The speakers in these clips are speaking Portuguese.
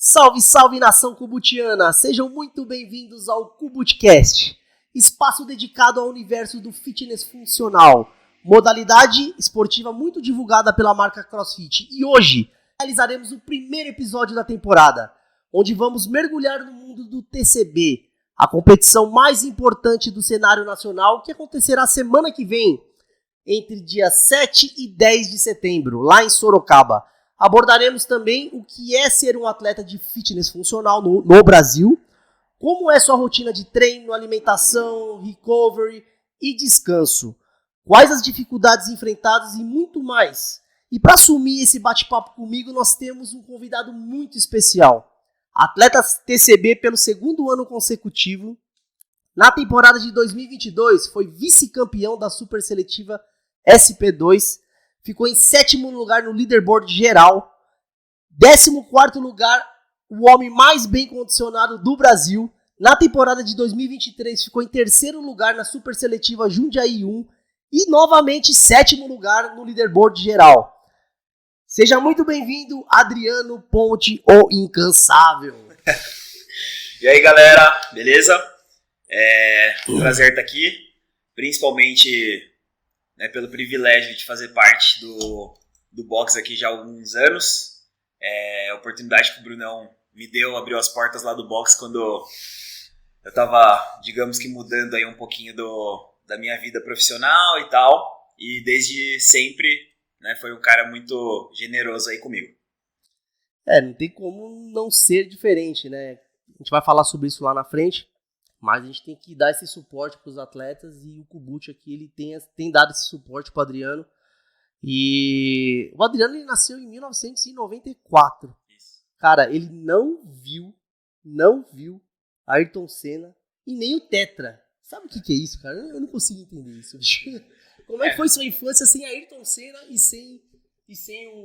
Salve, salve nação cubutiana! Sejam muito bem-vindos ao Cubutcast, espaço dedicado ao universo do fitness funcional, modalidade esportiva muito divulgada pela marca CrossFit. E hoje realizaremos o primeiro episódio da temporada, onde vamos mergulhar no mundo do TCB, a competição mais importante do cenário nacional, que acontecerá semana que vem, entre dia 7 e 10 de setembro, lá em Sorocaba. Abordaremos também o que é ser um atleta de fitness funcional no Brasil, como é sua rotina de treino, alimentação, recovery e descanso, quais as dificuldades enfrentadas e muito mais. E para assumir esse bate-papo comigo, nós temos um convidado muito especial, atleta TCB pelo segundo ano consecutivo. Na temporada de 2022, foi vice-campeão da super seletiva SP2, ficou em 7º lugar no leaderboard geral, 14º lugar, o homem mais bem condicionado do Brasil. Na temporada de 2023 ficou em 3º lugar na super seletiva Jundiaí 1 e novamente 7º lugar no leaderboard geral. Seja muito bem-vindo, Adriano Ponte, o incansável. E aí, galera, beleza? Um prazer estar aqui, principalmente pelo privilégio de fazer parte do box aqui já há alguns anos. A oportunidade que o Brunão me deu, abriu as portas lá do box quando eu estava, digamos que mudando aí um pouquinho da minha vida profissional e tal. E desde sempre, foi um cara muito generoso aí comigo. Não tem como não ser diferente, né? A gente vai falar sobre isso lá na frente. Mas a gente tem que dar esse suporte para os atletas e o Kubut aqui ele tem dado esse suporte para o Adriano. E o Adriano ele nasceu em 1994. Isso. Cara, ele não viu Ayrton Senna e nem o Tetra. Sabe o que é isso, cara? Eu não consigo entender isso. Como é que foi sua infância sem Ayrton Senna e sem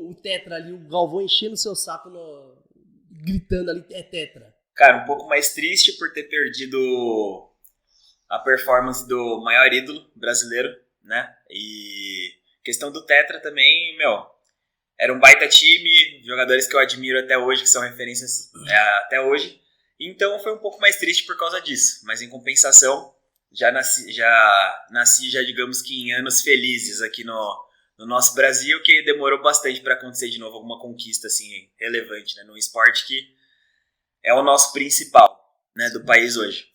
o Tetra ali, o Galvão enchendo o seu saco, gritando ali, é Tetra? Cara, um pouco mais triste por ter perdido a performance do maior ídolo brasileiro, né? E questão do Tetra também, era um baita time, jogadores que eu admiro até hoje, que são referências até hoje. Então foi um pouco mais triste por causa disso. Mas em compensação, já nasci, digamos que em anos felizes aqui no nosso Brasil, que demorou bastante para acontecer de novo alguma conquista assim, relevante, né? Num esporte que é o nosso principal, do país hoje.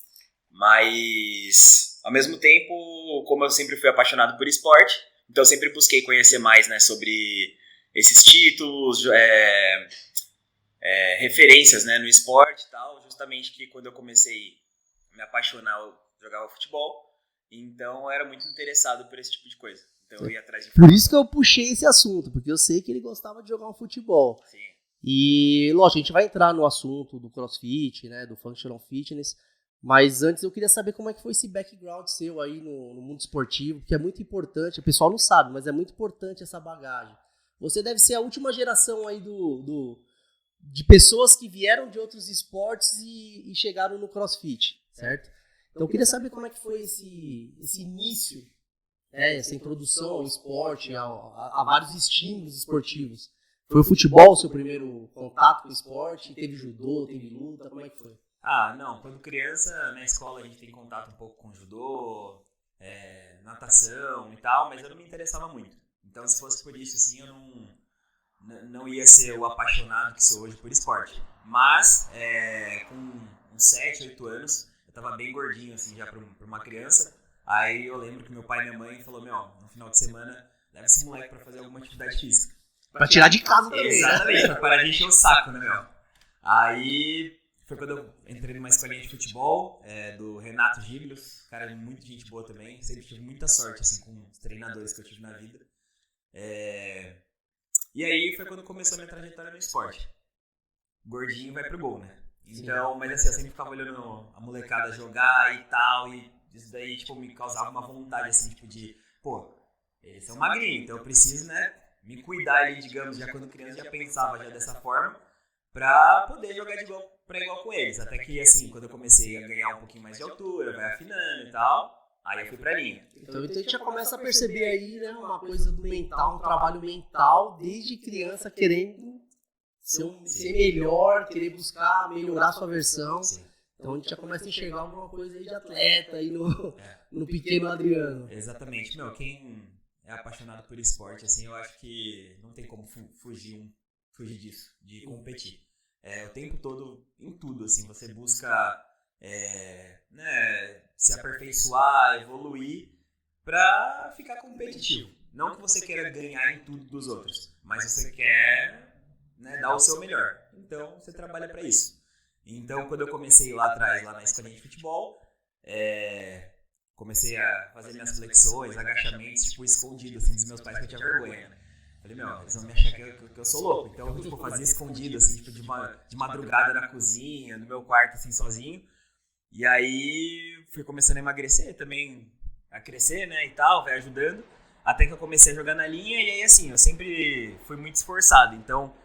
Mas, ao mesmo tempo, como eu sempre fui apaixonado por esporte, então eu sempre busquei conhecer mais, sobre esses títulos, referências, no esporte e tal, justamente que quando eu comecei a me apaixonar, eu jogava futebol, então eu era muito interessado por esse tipo de coisa. Então eu ia atrás de Por isso que eu puxei esse assunto, porque eu sei que ele gostava de jogar um futebol. Sim. E, lógico, a gente vai entrar no assunto do CrossFit, do Functional Fitness, mas antes eu queria saber como é que foi esse background seu aí no mundo esportivo, que é muito importante, o pessoal não sabe, mas é muito importante essa bagagem. Você deve ser a última geração aí de pessoas que vieram de outros esportes e chegaram no CrossFit, certo? Então eu queria saber como é que foi esse início, essa introdução ao esporte, a vários estímulos esportivos. Foi o futebol o seu primeiro contato com o esporte? Teve judô, teve luta? Como é que foi? Não. Quando criança, na escola a gente tem contato um pouco com judô, natação e tal, mas eu não me interessava muito. Então, se fosse por isso, assim, eu não ia ser o apaixonado que sou hoje por esporte. Mas, com uns 7, 8 anos, eu tava bem gordinho, assim, já pra uma criança. Aí eu lembro que meu pai e minha mãe falou, no final de semana, leva esse moleque pra fazer alguma atividade física. Pra tirar de casa também. Exatamente, pra parar de encher o saco, Aí foi quando eu entrei numa escolinha de futebol, do Renato Giglios, cara, muito gente boa também. Sempre tive muita sorte, assim, com os treinadores que eu tive na vida. E aí foi quando começou a minha trajetória no esporte. Gordinho vai pro gol, né? Então, mas assim, eu sempre ficava olhando a molecada jogar e tal, e isso daí, me causava uma vontade, assim, eles são magrinhos, então eu preciso, me cuidar ali, digamos, já quando criança já pensava já dessa forma, pra poder jogar de igual pra igual com eles. Até que, assim, quando eu comecei a ganhar um pouquinho mais de altura, vai afinando e tal, aí eu fui pra linha. Então a gente já começa a perceber aí, uma coisa do mental, um trabalho mental, desde criança querendo ser melhor, querer buscar melhorar a sua versão. Sim. Então a gente já começa a enxergar alguma coisa aí de atleta aí no pequeno Adriano. Exatamente. Meu, quem é apaixonado por esporte, assim, eu acho que não tem como fugir disso, de competir. O tempo todo, em tudo, assim, você busca se aperfeiçoar, evoluir pra ficar competitivo. Não que você queira ganhar em tudo dos outros, mas você quer, dar o seu melhor. Então, você trabalha pra isso. Então, quando eu comecei lá atrás, lá na escolinha de futebol, comecei a fazer minhas flexões, agachamentos, tipo, escondido, assim, dos meus pais, que eu tinha vergonha, né? Falei, eles vão me achar que eu sou louco. Então, eu, fazia escondido, assim, tipo, de madrugada na cozinha, no meu quarto, assim, sozinho. E aí, fui começando a emagrecer também, a crescer, né, e tal, vai ajudando. Até que eu comecei a jogar na linha, e aí, assim, eu sempre fui muito esforçado. Então,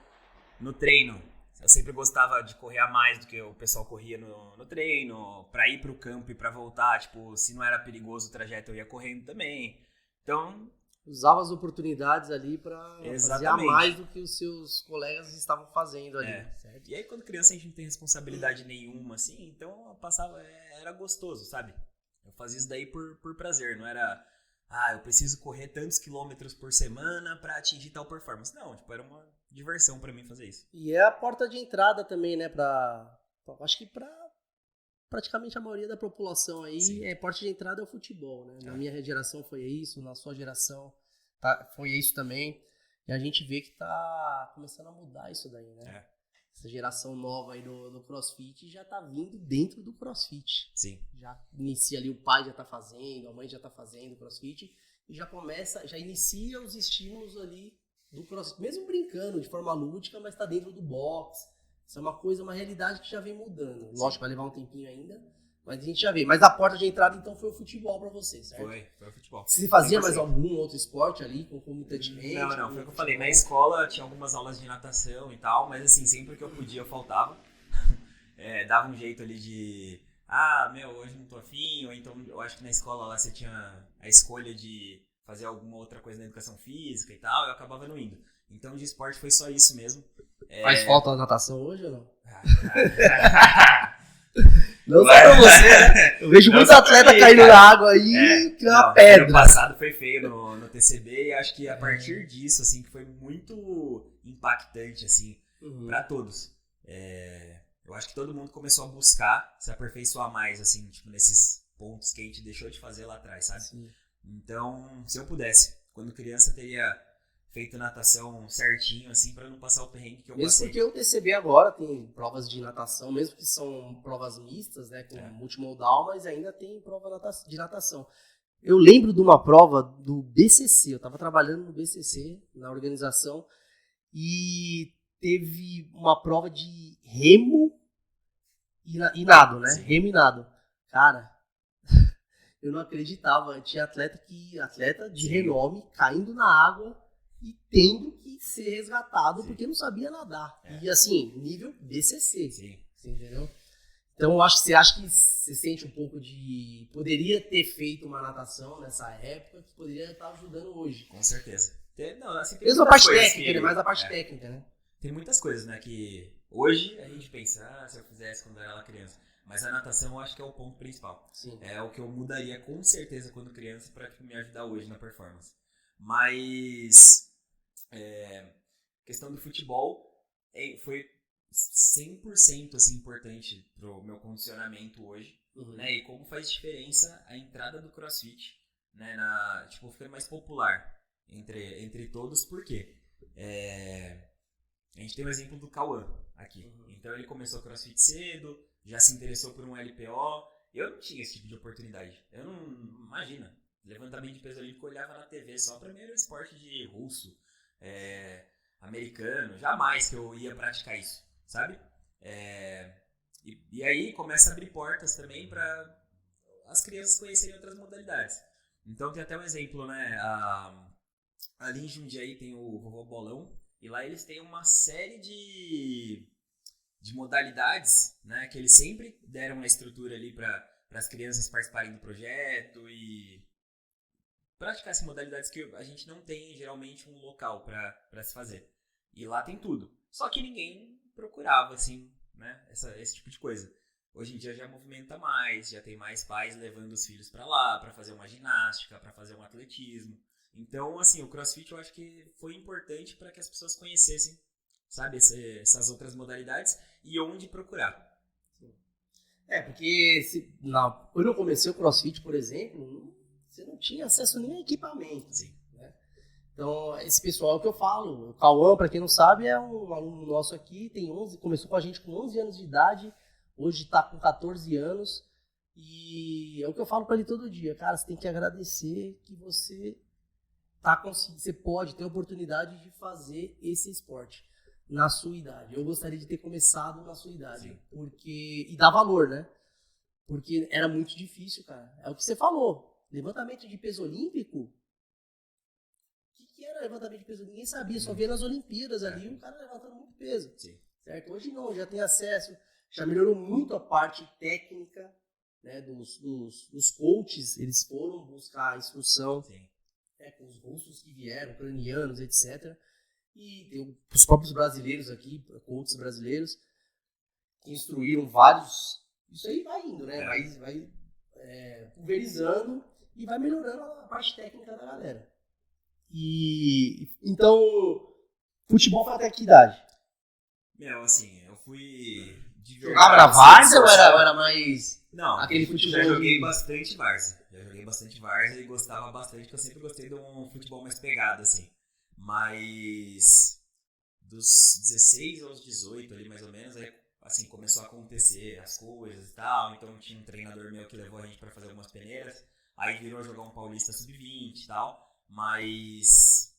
no treino, eu sempre gostava de correr a mais do que o pessoal corria no treino, pra ir pro campo e pra voltar, tipo, se não era perigoso o trajeto, eu ia correndo também. Então, usava as oportunidades ali pra fazer a mais do que os seus colegas estavam fazendo ali. Certo? E aí, quando criança, a gente não tem responsabilidade nenhuma, assim, então eu passava, era gostoso, sabe? Eu fazia isso daí por prazer, não era, eu preciso correr tantos quilômetros por semana pra atingir tal performance. Não, tipo, era uma diversão pra mim fazer isso. E é a porta de entrada também, né, acho que pra praticamente a maioria da população aí, Sim. Porta de entrada é o futebol, né? Na minha geração foi isso, na sua geração foi isso também. E a gente vê que tá começando a mudar isso daí, né? Essa geração nova aí do CrossFit já tá vindo dentro do CrossFit. Sim. Já inicia ali, o pai já tá fazendo, a mãe já tá fazendo CrossFit e já inicia os estímulos ali do CrossFit, mesmo brincando de forma lúdica, mas tá dentro do box. Isso é uma realidade que já vem mudando. Lógico, vai levar um tempinho ainda, mas a gente já vê. Mas a porta de entrada, então, foi o futebol pra você, certo? Foi o futebol. Você fazia mais algum outro esporte ali, concomitantemente? Não, foi o que eu falei. Na escola tinha algumas aulas de natação e tal, mas assim, sempre que eu podia, eu faltava. Dava um jeito ali de... hoje não tô afim, ou então eu acho que na escola lá você tinha a escolha de fazer alguma outra coisa na educação física e tal, eu acabava não indo. Então de esporte foi só isso mesmo. Faz falta a natação hoje ou não? Não só pra você, né? Eu vejo muitos atletas caindo na água aí, que é uma pedra. Ano passado foi feio no TCB e acho que a partir disso, assim, que foi muito impactante, assim, pra todos. Eu acho que todo mundo começou a buscar se aperfeiçoar mais, assim, tipo, nesses pontos que a gente deixou de fazer lá atrás, sabe? Sim. Então, se eu pudesse, quando criança, teria feito natação certinho, assim, pra não passar o perrengue que eu passei. Mesmo porque o TCB agora tem provas de natação, mesmo que são provas mistas, né, com multimodal, mas ainda tem prova de natação. Eu lembro de uma prova do BCC, eu estava trabalhando no BCC, na organização, e teve uma prova de remo e nado, né? Sim. Remo e nado. Cara, eu não acreditava, tinha atleta de renome caindo na água e tendo que ser resgatado porque não sabia nadar. E assim, nível BCC. Sim. Você entendeu? Então você acha que você sente um pouco de... Poderia ter feito uma natação nessa época que poderia estar ajudando hoje. Com certeza. Mesmo a parte técnica, né? Mais a parte técnica, né? Tem muitas coisas, né? Que hoje a gente pensa, se eu fizesse quando eu era criança. Mas a natação eu acho que é o ponto principal. Sim. É o que eu mudaria com certeza quando criança para me ajudar hoje na performance. Mas questão do futebol foi 100% assim, importante pro meu condicionamento hoje, né? E como faz diferença a entrada do CrossFit, né? Ficando mais popular entre todos, porque a gente tem o exemplo do Cauã aqui. Então ele começou CrossFit cedo, já se interessou por um LPO. Eu não tinha esse tipo de oportunidade. Eu não... Imagina, levantamento de peso olímpico, eu olhava na TV só pra mim era esporte de russo, americano, jamais que eu ia praticar isso, sabe? E aí começa a abrir portas também para as crianças conhecerem outras modalidades. Então tem até um exemplo, né? Ali em Jundiaí tem o Vovô Bolão, e lá eles têm uma série de modalidades, né? Que eles sempre deram uma estrutura ali para as crianças participarem do projeto e praticar essas modalidades que a gente não tem geralmente um local para se fazer. E lá tem tudo. só que ninguém procurava, assim, né, esse tipo de coisa. Hoje em dia já movimenta mais, já tem mais pais levando os filhos para lá, para fazer uma ginástica, para fazer um atletismo. Então, assim, o CrossFit eu acho que foi importante para que as pessoas conhecessem, sabe, essas outras modalidades e onde procurar. Porque quando eu comecei o CrossFit, por exemplo, você não tinha acesso nem a equipamento. Sim. Né? Então, esse pessoal que eu falo, o Cauã, para quem não sabe, é um aluno nosso aqui, começou com a gente com 11 anos de idade, hoje está com 14 anos, e é o que eu falo para ele todo dia, cara, você tem que agradecer que você você pode ter a oportunidade de fazer esse esporte na sua idade. Eu gostaria de ter começado na sua idade, e dar valor, né? Porque era muito difícil, cara. É o que você falou. Levantamento de peso olímpico. O que era levantamento de peso? Ninguém sabia, só via nas Olimpíadas ali o cara levantando muito peso. Sim. Certo? Hoje não, já tem acesso, já melhorou muito a parte técnica, né, dos coaches, eles foram buscar instrução. Sim. Com os russos que vieram, ucranianos, etc. E tem os próprios brasileiros aqui, coaches brasileiros, que instruíram vários. Isso aí vai indo, né? Vai pulverizando e vai melhorando a parte técnica da galera. E então, futebol foi até que idade? Assim, eu fui de verdade. Jogava na várzea ou era mais. Não, aquele futebol? Já joguei bastante várzea. E gostava bastante, porque eu sempre gostei de um futebol mais pegado, assim. Mas dos 16 aos 18 ali, mais ou menos, aí assim, começou a acontecer as coisas e tal. Então tinha um treinador meu que levou a gente pra fazer algumas peneiras. Aí virou jogar um Paulista Sub-20 e tal. Mas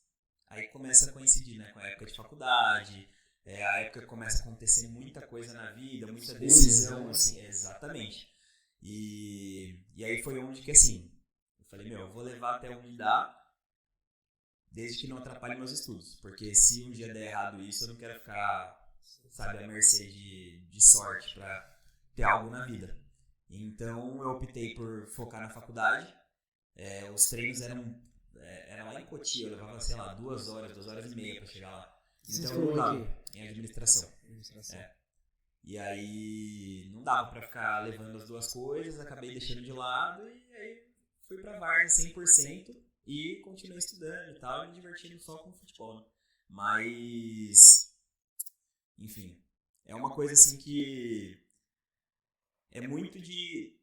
aí começa a coincidir, né, com a época de faculdade. A época que começa a acontecer muita coisa na vida, muita decisão, assim, exatamente. E aí foi onde que, assim, eu falei, eu vou levar até onde dá, desde que não atrapalhe meus estudos. Porque se um dia der errado isso, eu não quero ficar, sabe, à mercê de sorte pra ter algo na vida. Então eu optei por focar na faculdade. Os treinos eram lá em Cotia, eu levava, sei lá, 2 horas e meia pra chegar lá. Então não dava, em administração. E aí não dava pra ficar levando as duas coisas, acabei deixando de lado e aí fui pra várzea 100% e continuei estudando e tal, me divertindo só com o futebol, né? Mas, enfim, é uma coisa assim que é muito de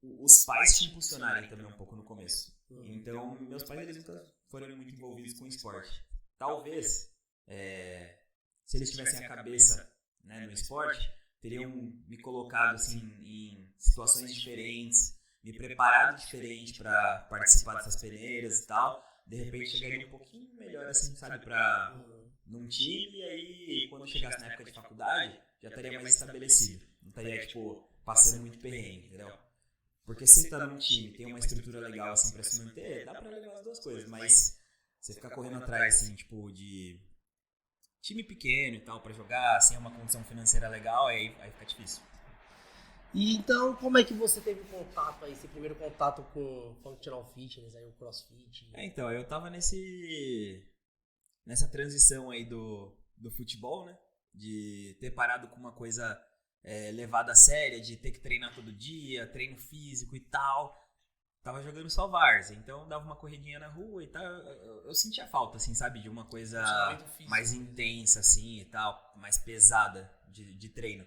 os pais te impulsionarem também um pouco no começo. Então, meus pais eles nunca foram muito envolvidos com esporte. Talvez, se eles tivessem a cabeça, né, no esporte, teriam me colocado assim, em situações diferentes, me preparado diferente para participar dessas peneiras e tal. De repente chegaria um pouquinho melhor, assim, sabe, num time, e aí quando chegasse na época de faculdade, já estaria mais estabelecido. Não estaria, tipo, passando muito perrengue, entendeu? Porque se você tá num time, tem uma estrutura legal, assim, pra se manter, dá pra levar as duas coisas, mas você ficar correndo atrás, assim, tipo, de time pequeno e tal, pra jogar, sem uma condição financeira legal, aí fica difícil. E então, como é que você teve contato aí, esse primeiro contato com o Functional Fitness, aí, o CrossFit? Então, eu tava nessa transição aí do futebol, né? De ter parado com uma coisa levada a séria, de ter que treinar todo dia, treino físico e tal. Tava jogando só várzea, então dava uma corridinha na rua e tal. Eu sentia falta, assim, sabe? De uma coisa mais intensa, assim, e tal, mais pesada de treino.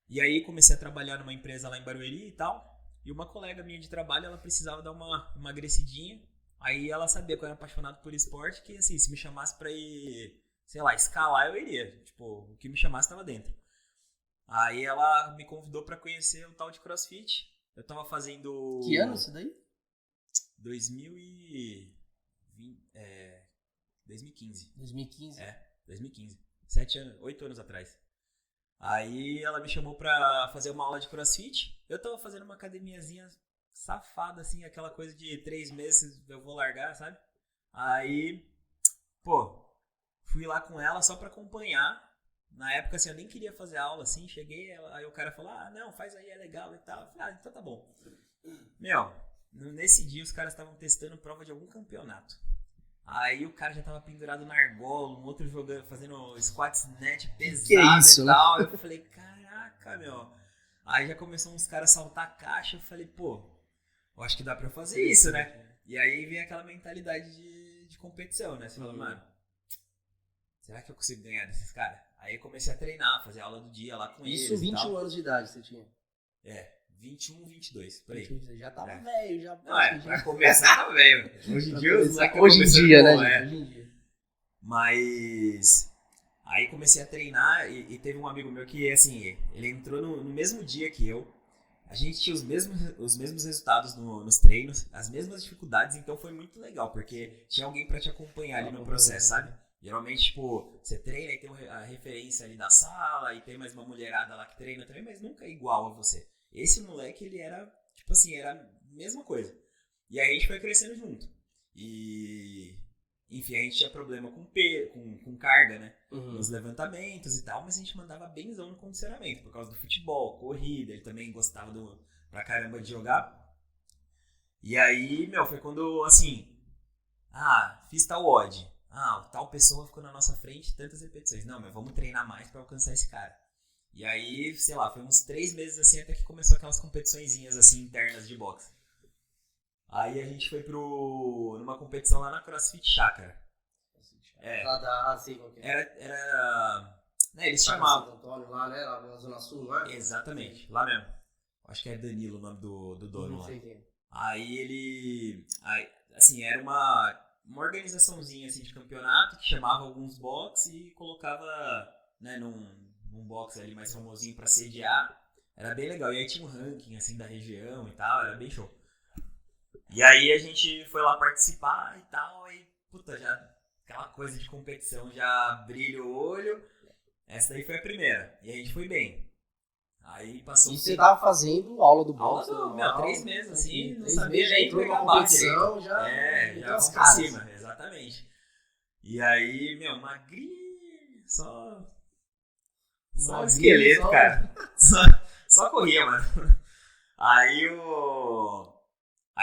E aí comecei a trabalhar numa empresa lá em Barueri e tal. E uma colega minha de trabalho, ela precisava dar uma emagrecidinha. Aí ela sabia que eu era apaixonado por esporte, que assim, se me chamasse pra ir, sei lá, escalar, eu iria. Tipo, o que me chamasse tava dentro. Aí ela me convidou pra conhecer o tal de CrossFit. Eu tava fazendo... Que ano isso daí? 2015. 2015? 2015. 8 anos atrás. Aí ela me chamou pra fazer uma aula de CrossFit. Eu tava fazendo uma academiazinha safada, assim, aquela coisa de 3 meses eu vou largar, sabe? Aí, fui lá com ela só pra acompanhar. Na época, assim, eu nem queria fazer aula, assim, cheguei, aí o cara falou, não, faz aí, é legal e tal. Eu falei, então tá bom. Nesse dia os caras estavam testando prova de algum campeonato. Aí o cara já tava pendurado na argola, um outro jogando, fazendo squat snatch pesado Que é isso, e tal. Eu falei, caraca, meu. Aí já começou uns caras a saltar a caixa, eu falei, pô, eu acho que dá pra eu fazer isso, né? E aí vem aquela mentalidade de competição, né? Você fala, mano, será que eu consigo ganhar desses caras? Aí eu comecei a treinar, fazer aula do dia lá com eles. Isso, 21 anos de idade você tinha. 21, 22, por aí. 21, já tava velho, já. Não, pra começar tava velho. Hoje em dia, hoje em dia, né, gente? Hoje em dia. Mas aí comecei a treinar e teve um amigo meu que, assim, ele entrou no mesmo dia que eu. A gente tinha os mesmos resultados nos treinos, as mesmas dificuldades, então foi muito legal, porque tinha alguém pra te acompanhar ali no processo, sabe? Geralmente, tipo, você treina e tem a referência ali da sala e tem mais uma mulherada lá que treina também, mas nunca é igual a você. Esse moleque, ele era, tipo assim, era a mesma coisa. E aí a gente foi crescendo junto. E, enfim, a gente tinha problema com carga, né? Nos levantamentos e tal, mas a gente mandava benzão no condicionamento, por causa do futebol, corrida, ele também gostava pra caramba de jogar. E aí, meu, foi quando, assim, fiz tal odd. Tal pessoa ficou na nossa frente, tantas repetições. Não, mas vamos treinar mais pra alcançar esse cara. E aí, sei lá, foi uns 3 meses assim, até que começou aquelas competiçõezinhas assim, internas de boxe. Aí a gente foi numa competição lá na CrossFit Chácara. Sei qual que é. Era né, eles chamavam... Santo Antônio lá, né? Lá na Zona Sul, lá. Exatamente, lá mesmo. Acho que é Danilo o nome do dono lá. Aí assim, era uma organizaçãozinha assim, de campeonato que chamava alguns box e colocava, né, num box ali mais famosinho pra sediar. Era bem legal. E aí tinha um ranking assim da região e tal, era bem show. E aí a gente foi lá participar e tal, e puta, já aquela coisa de competição, já brilha o olho. Essa daí foi a primeira. E a gente foi bem. Aí passou. E você tava fazendo aula do boxe? Meu, 3 meses assim, não 3 sabia meses, nem entrou pegar numa competição, já vamos pra cima, exatamente. E aí, meu, magrinho, só o esqueleto, só... cara. Só corria, mano. Aí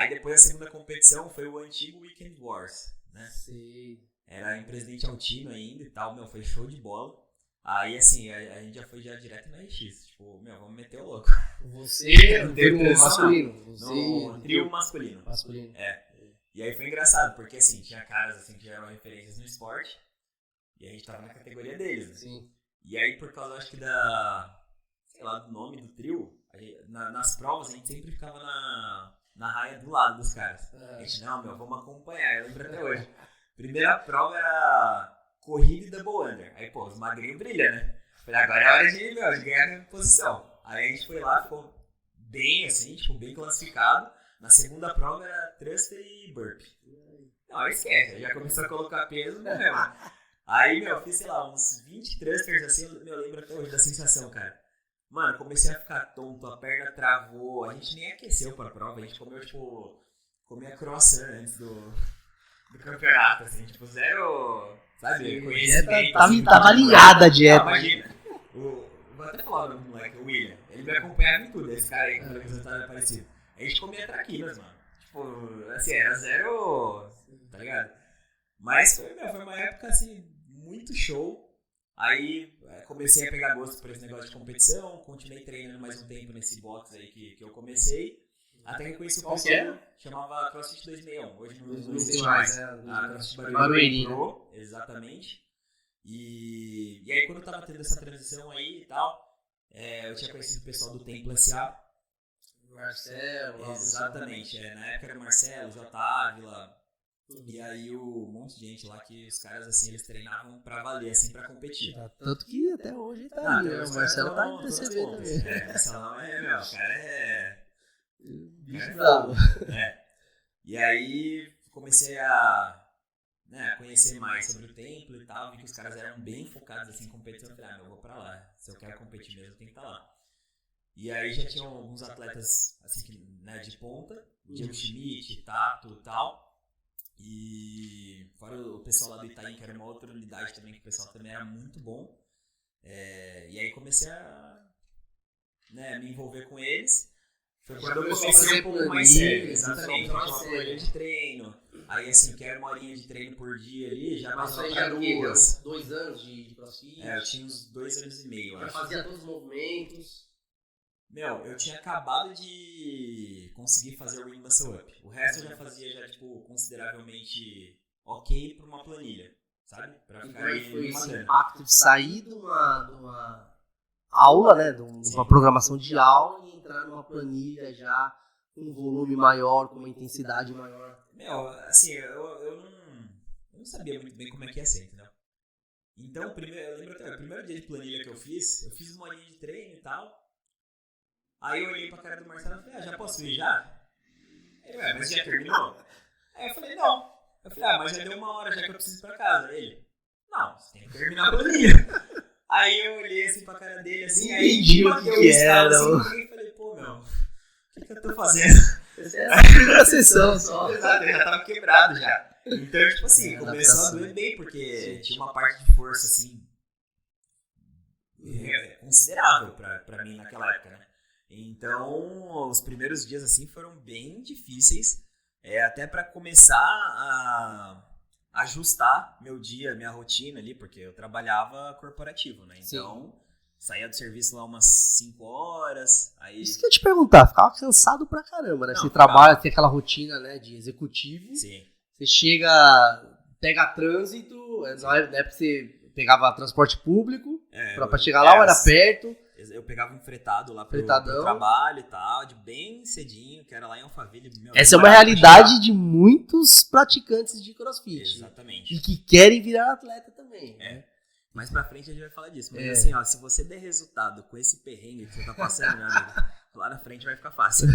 depois da segunda competição foi o antigo Weekend Wars, né? Sei. Era em Presidente Altino ainda e tal, meu, foi show de bola. Aí, assim, a gente já foi direto na RX, tipo, meu, vamos meter o louco. Você no masculino? No trio masculino. E aí foi engraçado, porque, assim, tinha caras, assim, que já eram referências no esporte, e a gente tava na categoria deles, né? Sim. E aí, por causa, acho que do nome do trio, nas provas a gente sempre ficava na raia do lado dos caras. A gente, não, meu, vamos acompanhar, eu lembro até hoje. Primeira prova era corrida e double under. Aí, pô, os magrinhos brilham, né? Falei, agora é hora de ganhar a posição. Aí a gente foi lá, ficou bem, assim, tipo, bem classificado. Na segunda prova era thruster e burpee. Não, esquece, já começou a colocar peso, né, meu? Aí, meu, fiz, sei lá, uns 20 thrusters, assim, eu lembro até hoje da sensação, cara. Mano, comecei a ficar tonto, a perna travou, a gente nem aqueceu pra prova, a gente comia croissant antes do campeonato, assim, tipo, zero, sabe, conhecimento. Tava alinhada a dieta. Imagina, vou até falar o nome do moleque, o William, ele me acompanhava em tudo, esse cara aí, que o resultado é parecido. A gente comia traquinas, mano, tipo, assim, era zero, tá ligado? Mas foi uma época, assim, muito show. Aí comecei a pegar gosto por esse negócio de competição, continuei treinando mais um tempo nesse box aí que eu comecei, até que conheci o pessoal, chamava CrossFit 261, hoje não existe mais, a CrossFit Barueri Pro, exatamente, e aí quando eu tava tendo essa transição aí e tal, eu tinha conhecido o pessoal do Templo SA, Marcelo, exatamente, na época era o Marcelo, o J. Ávila. E aí um monte de gente lá que os caras, assim, eles treinavam pra valer, assim, pra competir. Tanto que até hoje tá aí, né? O Marcelo tá em PCB também. O Marcelão o cara é... Bicho bravo. E aí comecei a conhecer mais sobre o templo e tal, vi que os caras eram bem focados, assim, em competição. Eu falei, eu vou pra lá. Se eu quero competir mesmo, tem que estar lá. E aí já tinham alguns atletas, assim, né, de ponta, Diego Schmidt, Tato e tal. E fora o pessoal lá do Itaim, que era uma outra unidade também, que o pessoal também era muito bom. E aí comecei a me envolver com eles. Foi quando eu comecei um pouco mais sério. Exatamente, uma planilha de treino. Aí assim, quero 1 horinha de treino por dia ali, já Mas passou aí pra já 2. 2 anos de CrossFit. Eu tinha uns 2 anos e meio, eu Já acho. fazia todos os movimentos. Eu tinha acabado de conseguir fazer o Ring Muscle Up. O resto eu já fazia, já, tipo, consideravelmente ok pra uma planilha, sabe? Pra ficar Então foi me esse matando. impacto de sair de uma aula, né? De uma programação de aula e entrar numa planilha já com um volume maior, com uma intensidade maior. Assim, eu não sabia muito bem como é que ia ser, entendeu? Então, eu lembro até, o primeiro dia de planilha que eu fiz 1 horinha de treino e tal. Aí eu olhei pra cara do Marcelo e falei, já posso ir já? Ele, mas já terminou? Aí eu falei, não. Eu falei, mas já deu 1 hora já que eu preciso ir pra casa. Ele, não, você tem que terminar a planilha. Aí eu olhei assim pra cara dele, assim, aí entendi o que era. Assim, e falei, pô, o que eu tô fazendo? Essa é a primeira sessão só. Exato, eu já tava quebrado já. Então, tipo assim, começou a doer bem, porque tinha uma parte de força, assim, considerável pra mim naquela época, né? Então, os primeiros dias, assim, foram bem difíceis, até pra começar a ajustar meu dia, minha rotina ali, porque eu trabalhava corporativo, né? Então, saía do serviço lá umas 5 horas, aí... Isso que eu ia te perguntar, ficava cansado pra caramba, né? Você trabalha, tem aquela rotina, né, de executivo. Sim. Você chega, pega trânsito, na época você pegava transporte público, pra chegar lá, ou era perto. Eu pegava um fretado lá pro trabalho e tal, de bem cedinho, que era lá em Alphaville. Essa é uma realidade de muitos praticantes de CrossFit. Exatamente. E que querem virar atleta também. Né? Mais pra frente a gente vai falar disso. Mas assim, ó, se você der resultado com esse perrengue que você tá passando, meu amigo, lá na frente vai ficar fácil.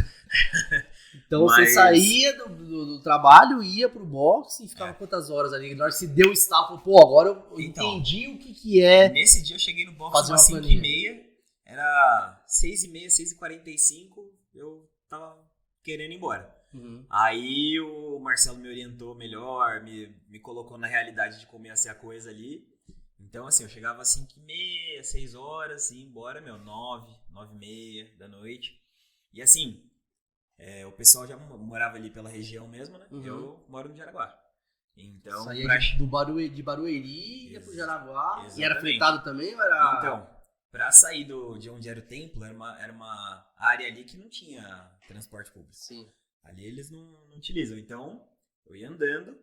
Então você saía do trabalho, ia pro boxe e ficava quantas horas ali? Na hora que você deu o estalo, falou, pô, agora eu entendi o que é. Nesse dia eu cheguei no boxe às 5h30, era 6h30, 6h45, eu tava querendo ir embora. Uhum. Aí o Marcelo me orientou melhor, me colocou na realidade de como ia ser a coisa ali. Então, assim, eu chegava às 5h30, 6 horas, ia embora, 9, 9h30 da noite. E assim, o pessoal já morava ali pela região mesmo, né? Uhum. Eu moro no Jaraguá. Então, saía de Barueri, ia pro Jaraguá. Exatamente. E era fretado também? Ou era... Então, pra sair de onde era o templo, era uma área ali que não tinha transporte público. Sim. Ali eles não utilizam. Então, eu ia andando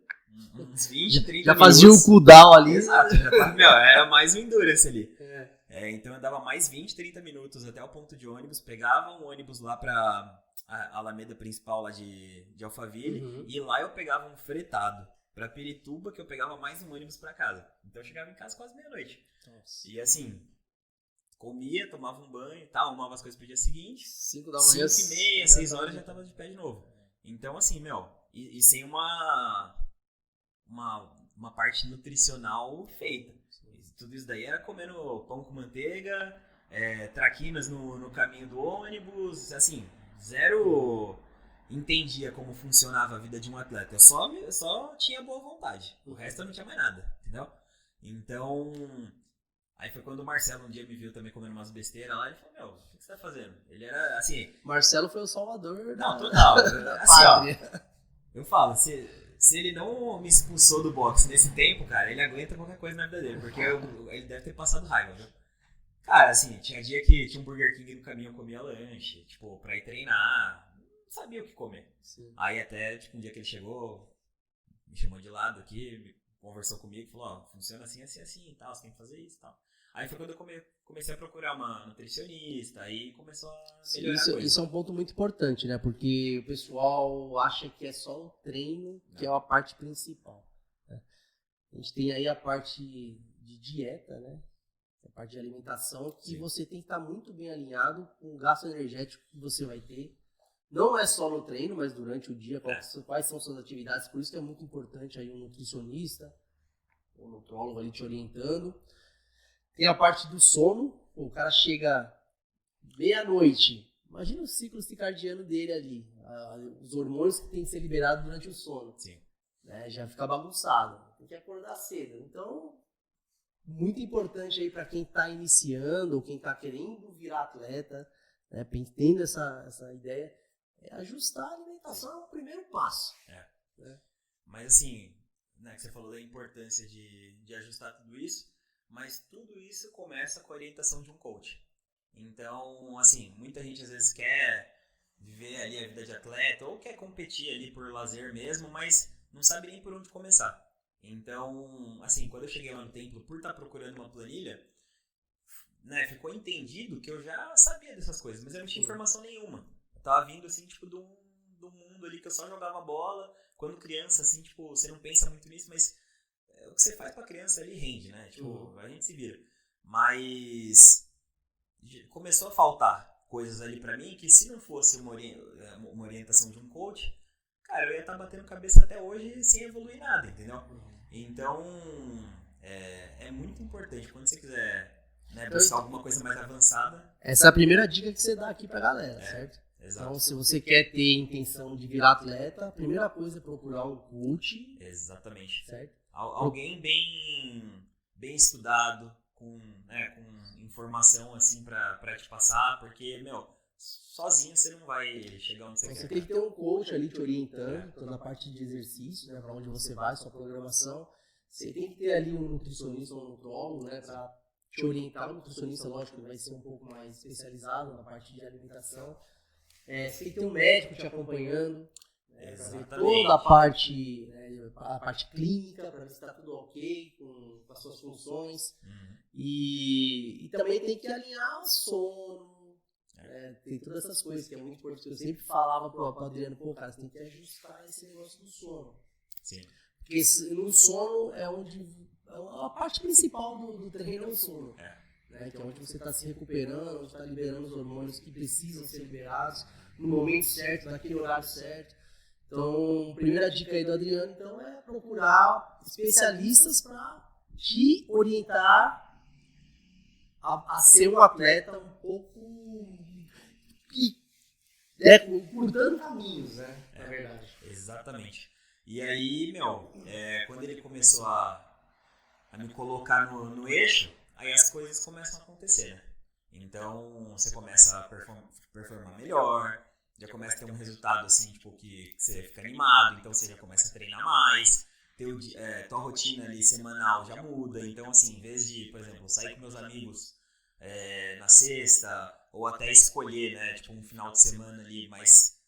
uns 20, 30 minutos. Já fazia o cooldown ali. Exato. Era mais um endurance ali. Então, eu andava mais 20, 30 minutos até o ponto de ônibus. Pegava um ônibus lá pra a Alameda principal lá de Alphaville. Uhum. E lá eu pegava um fretado pra Pirituba, que eu pegava mais um ônibus pra casa. Então, eu chegava em casa quase meia-noite. Nossa. E assim... comia, tomava um banho e tal, arrumava as coisas pro dia seguinte. 5 da manhã. 5h30, 6 horas já tava de pé de novo. Então, assim, e sem uma parte nutricional feita. Tudo isso daí era comendo pão com manteiga, traquinas no caminho do ônibus, assim, zero entendia como funcionava a vida de um atleta. Eu só tinha boa vontade. O resto eu não tinha mais nada, entendeu? Então... aí foi quando o Marcelo um dia me viu também comendo umas besteiras lá, ele falou, o que você tá fazendo? Ele era, assim... Marcelo foi o salvador. Não, total. Assim, ó, eu falo, se ele não me expulsou do boxe nesse tempo, cara, ele aguenta qualquer coisa na vida dele, porque ele deve ter passado raiva, viu? Cara, assim, tinha dia que tinha um Burger King no caminho, eu comia lanche, tipo, pra ir treinar, não sabia o que comer. Sim. Aí até, tipo, um dia que ele chegou, me chamou de lado aqui, conversou comigo, falou, funciona assim, assim, assim e tal, você tem que fazer isso e tal. Aí foi quando eu comecei a procurar uma nutricionista, aí começou a melhorar a coisa. Isso é um ponto muito importante, né? Porque o pessoal acha que é só o treino que é a parte principal. Né? A gente tem aí a parte de dieta, né? A parte de alimentação, que você tem que estar muito bem alinhado com o gasto energético que você vai ter. Não é só no treino, mas durante o dia, quais são suas atividades. Por isso que é muito importante aí um nutricionista, um nutrólogo ali te orientando. Tem a parte do sono, o cara chega meia-noite, imagina o ciclo circadiano dele ali, os hormônios que tem que ser liberados durante o sono. Sim. Né, já fica bagunçado, tem que acordar cedo. Então, muito importante aí para quem está iniciando ou quem está querendo virar atleta, né, tendo essa ideia, ajustar a alimentação é o primeiro passo. Né? Mas assim, né, que você falou da importância de ajustar tudo isso, mas tudo isso começa com a orientação de um coach. Então, assim, muita gente às vezes quer viver ali a vida de atleta ou quer competir ali por lazer mesmo, mas não sabe nem por onde começar. Então, assim, quando eu cheguei lá no templo, por estar procurando uma planilha, né, ficou entendido que eu já sabia dessas coisas, mas eu não tinha informação nenhuma. Eu tava vindo, assim, tipo, do mundo ali que eu só jogava bola. Quando criança, assim, tipo, você não pensa muito nisso, mas o que você faz pra criança ali rende, né? Tipo, a gente se vira. Mas começou a faltar coisas ali pra mim que se não fosse uma orientação de um coach, cara, eu ia estar batendo cabeça até hoje sem evoluir nada, entendeu? Então, é muito importante quando você quiser, né, buscar alguma coisa mais avançada. Essa é a primeira dica que você dá aqui pra galera, certo? Exato. Então, se você quer ter intenção de virar atleta, a primeira coisa é procurar um coach. Exatamente. Certo? Alguém bem estudado, com informação assim pra te passar, porque, sozinho você não vai chegar onde você quer. Você tem que ter um coach ali te orientando, toda a parte de exercício, né, pra onde você vai, sua programação. Você tem que ter ali um nutricionista ou um nutrólogo, né, pra te orientar. O nutricionista, lógico, vai ser um pouco mais especializado na parte de alimentação. Você tem que ter um médico te acompanhando, né, pra ver toda a parte, né, a parte clínica, para ver se está tudo ok com as suas funções. E também tem que alinhar o sono, tem todas essas coisas que é muito importante. Eu sempre falava pro Adriano, cara, você tem que ajustar esse negócio do sono. Sim. Porque no sono é onde a parte principal do treino é o sono. Né, que é onde você está se recuperando, onde está liberando os hormônios que precisam ser liberados no momento certo, naquele horário certo. Então, primeira dica aí do Adriano, então, é procurar especialistas para te orientar a ser um atleta um pouco encurtando caminhos, né? Na verdade. Exatamente. E aí, quando ele começou a me colocar no eixo, aí as coisas começam a acontecer, né? Então, você começa a performar melhor, já começa a ter um resultado, assim, tipo, que você fica animado, então você já começa a treinar mais, tua rotina ali semanal já muda, então, assim, em vez de, por exemplo, sair com meus amigos na sexta, ou até escolher, né, tipo, um final de semana ali, mais,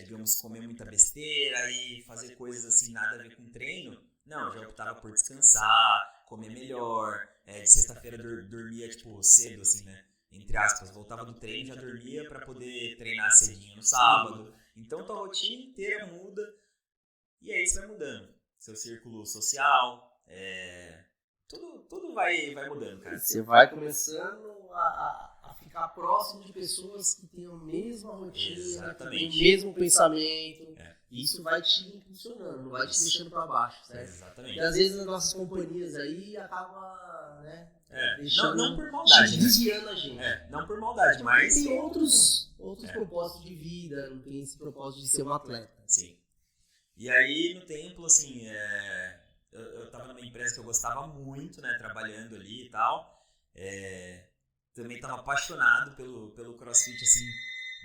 digamos, comer muita besteira e fazer coisas, assim, nada a ver com treino, não, já optava por descansar, comer melhor, de sexta-feira dormia, tipo, cedo, assim, né? Entre aspas, voltava do treino, já dormia para poder treinar cedinho no sábado. Então, tua rotina inteira muda e aí você vai mudando. Seu círculo social, tudo vai mudando, cara. Você vai começando a ficar próximo de pessoas que têm a mesma rotina, exatamente, que têm o mesmo pensamento. Isso vai te impulsionando, não vai te deixando para baixo, certo? Exatamente. E às vezes as nossas companhias aí acabam, né? Não por maldade, desviando a gente. Não por maldade, mas tem outros propósitos de vida, não tem esse propósito de ser um atleta. Sim. E aí no templo, assim, eu tava numa empresa que eu gostava muito, né, trabalhando ali e tal. Também tava apaixonado pelo CrossFit, assim,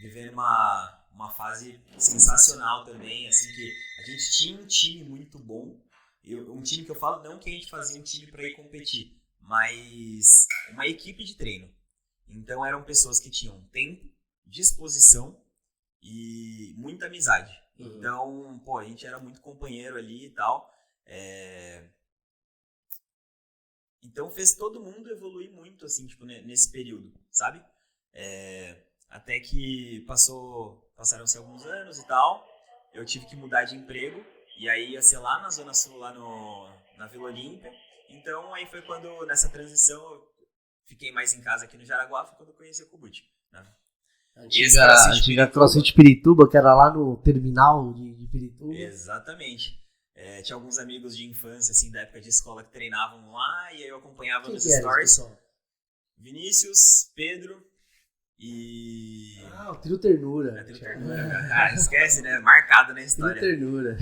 vivendo uma fase sensacional também, assim, que a gente tinha um time muito bom. Um time que eu falo, não que a gente fazia um time para ir competir, mas uma equipe de treino. Então eram pessoas que tinham tempo, disposição e muita amizade. Então, a gente era muito companheiro ali e tal. Então fez todo mundo evoluir muito, assim, tipo, nesse período, sabe? Até que passaram-se alguns anos e tal, eu tive que mudar de emprego, e aí ia ser lá na Zona Sul, lá na Vila Olímpia. Então aí foi quando, nessa transição, eu fiquei mais em casa aqui no Jaraguá, foi quando eu conheci o Kubut, né? Antiga CrossFit Pirituba, que era lá no terminal de Pirituba. Exatamente. Tinha alguns amigos de infância, assim, da época de escola que treinavam lá, e aí eu acompanhava Quem nos que era stories. esse pessoal? Vinícius, Pedro e... o Trio Ternura. Trio Ternura. Esquece, né? Marcado na história. Trio Ternura.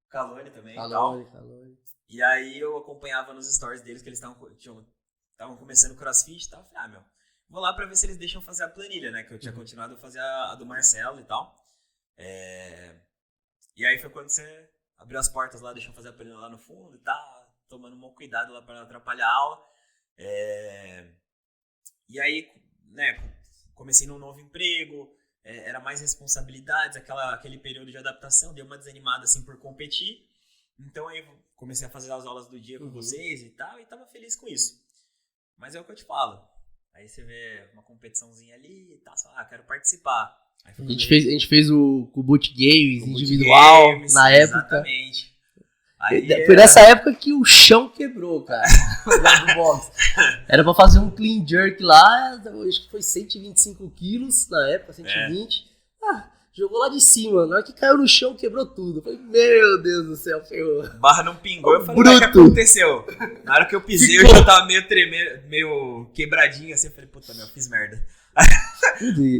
Calone também. Calone. E aí eu acompanhava nos stories deles que eles estavam começando o CrossFit e tal. Eu falei, vou lá pra ver se eles deixam fazer a planilha, né? Que eu tinha continuado a fazer a do Marcelo e tal. E aí foi quando você abriu as portas lá, deixou fazer a planilha lá no fundo e tal, tomando um bom cuidado lá para não atrapalhar a aula. E aí, né, comecei num novo emprego, era mais responsabilidades, aquele período de adaptação, dei uma desanimada assim por competir. Então aí comecei a fazer as aulas do dia com vocês e tal, e tava feliz com isso. Mas é o que eu te falo. Aí você vê uma competiçãozinha ali e tal, você fala, quero participar. A gente fez o Kubut Games individual Games, na época. Exatamente. Foi nessa época que o chão quebrou, cara. Do box. Era pra fazer um clean jerk lá, acho que foi 125 quilos na época, 120. Jogou lá de cima, na hora que caiu no chão, quebrou tudo. Eu falei, meu Deus do céu, ferrou. Barra não pingou, eu falei, o que aconteceu? Na hora que eu pisei, eu já tava meio tremendo, meio quebradinho assim, eu falei, puta, meu, fiz merda.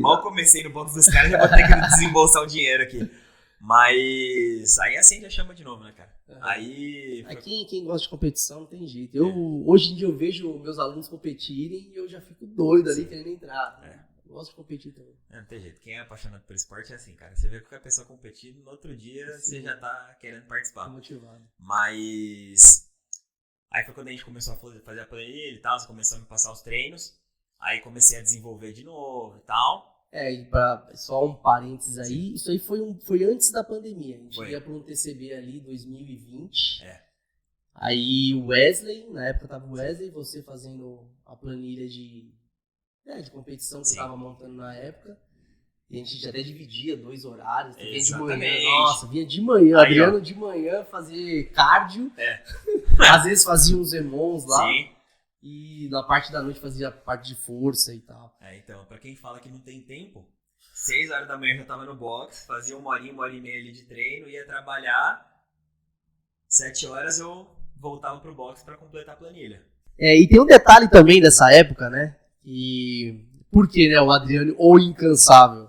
Mal comecei no box dos caras, já vou ter que desembolsar o dinheiro aqui. Mas aí acende a chama de novo, né, cara? Aí quem gosta de competição não tem jeito. Hoje em dia eu vejo meus alunos competirem e eu já fico doido ali querendo entrar. Eu gosto de competir também. Não tem jeito. Quem é apaixonado por esporte é assim, cara. Você vê que a pessoa competindo, no outro dia você já tá querendo participar. Motivado. Mas aí foi quando a gente começou a fazer a planilha e tal, você começou a me passar os treinos. Aí comecei a desenvolver de novo e tal. E só um parênteses aí, isso aí foi antes da pandemia. A gente ia para um TCB ali, 2020. Aí o Wesley, na época tava o Wesley, você fazendo a planilha de competição que eu tava montando na época. E a gente até dividia 2 horários. Vinha de manhã, vinha de manhã. Aí, Adriano de manhã fazer cardio. Às vezes fazia uns emons lá. Sim. E na parte da noite fazia a parte de força e tal. Então, pra quem fala que não tem tempo, 6 horas da manhã eu já tava no box, fazia 1 hora e meia ali de treino, ia trabalhar, 7 horas eu voltava pro box pra completar a planilha. E tem um detalhe também dessa época, né? E por que, né, o Adriano, o incansável?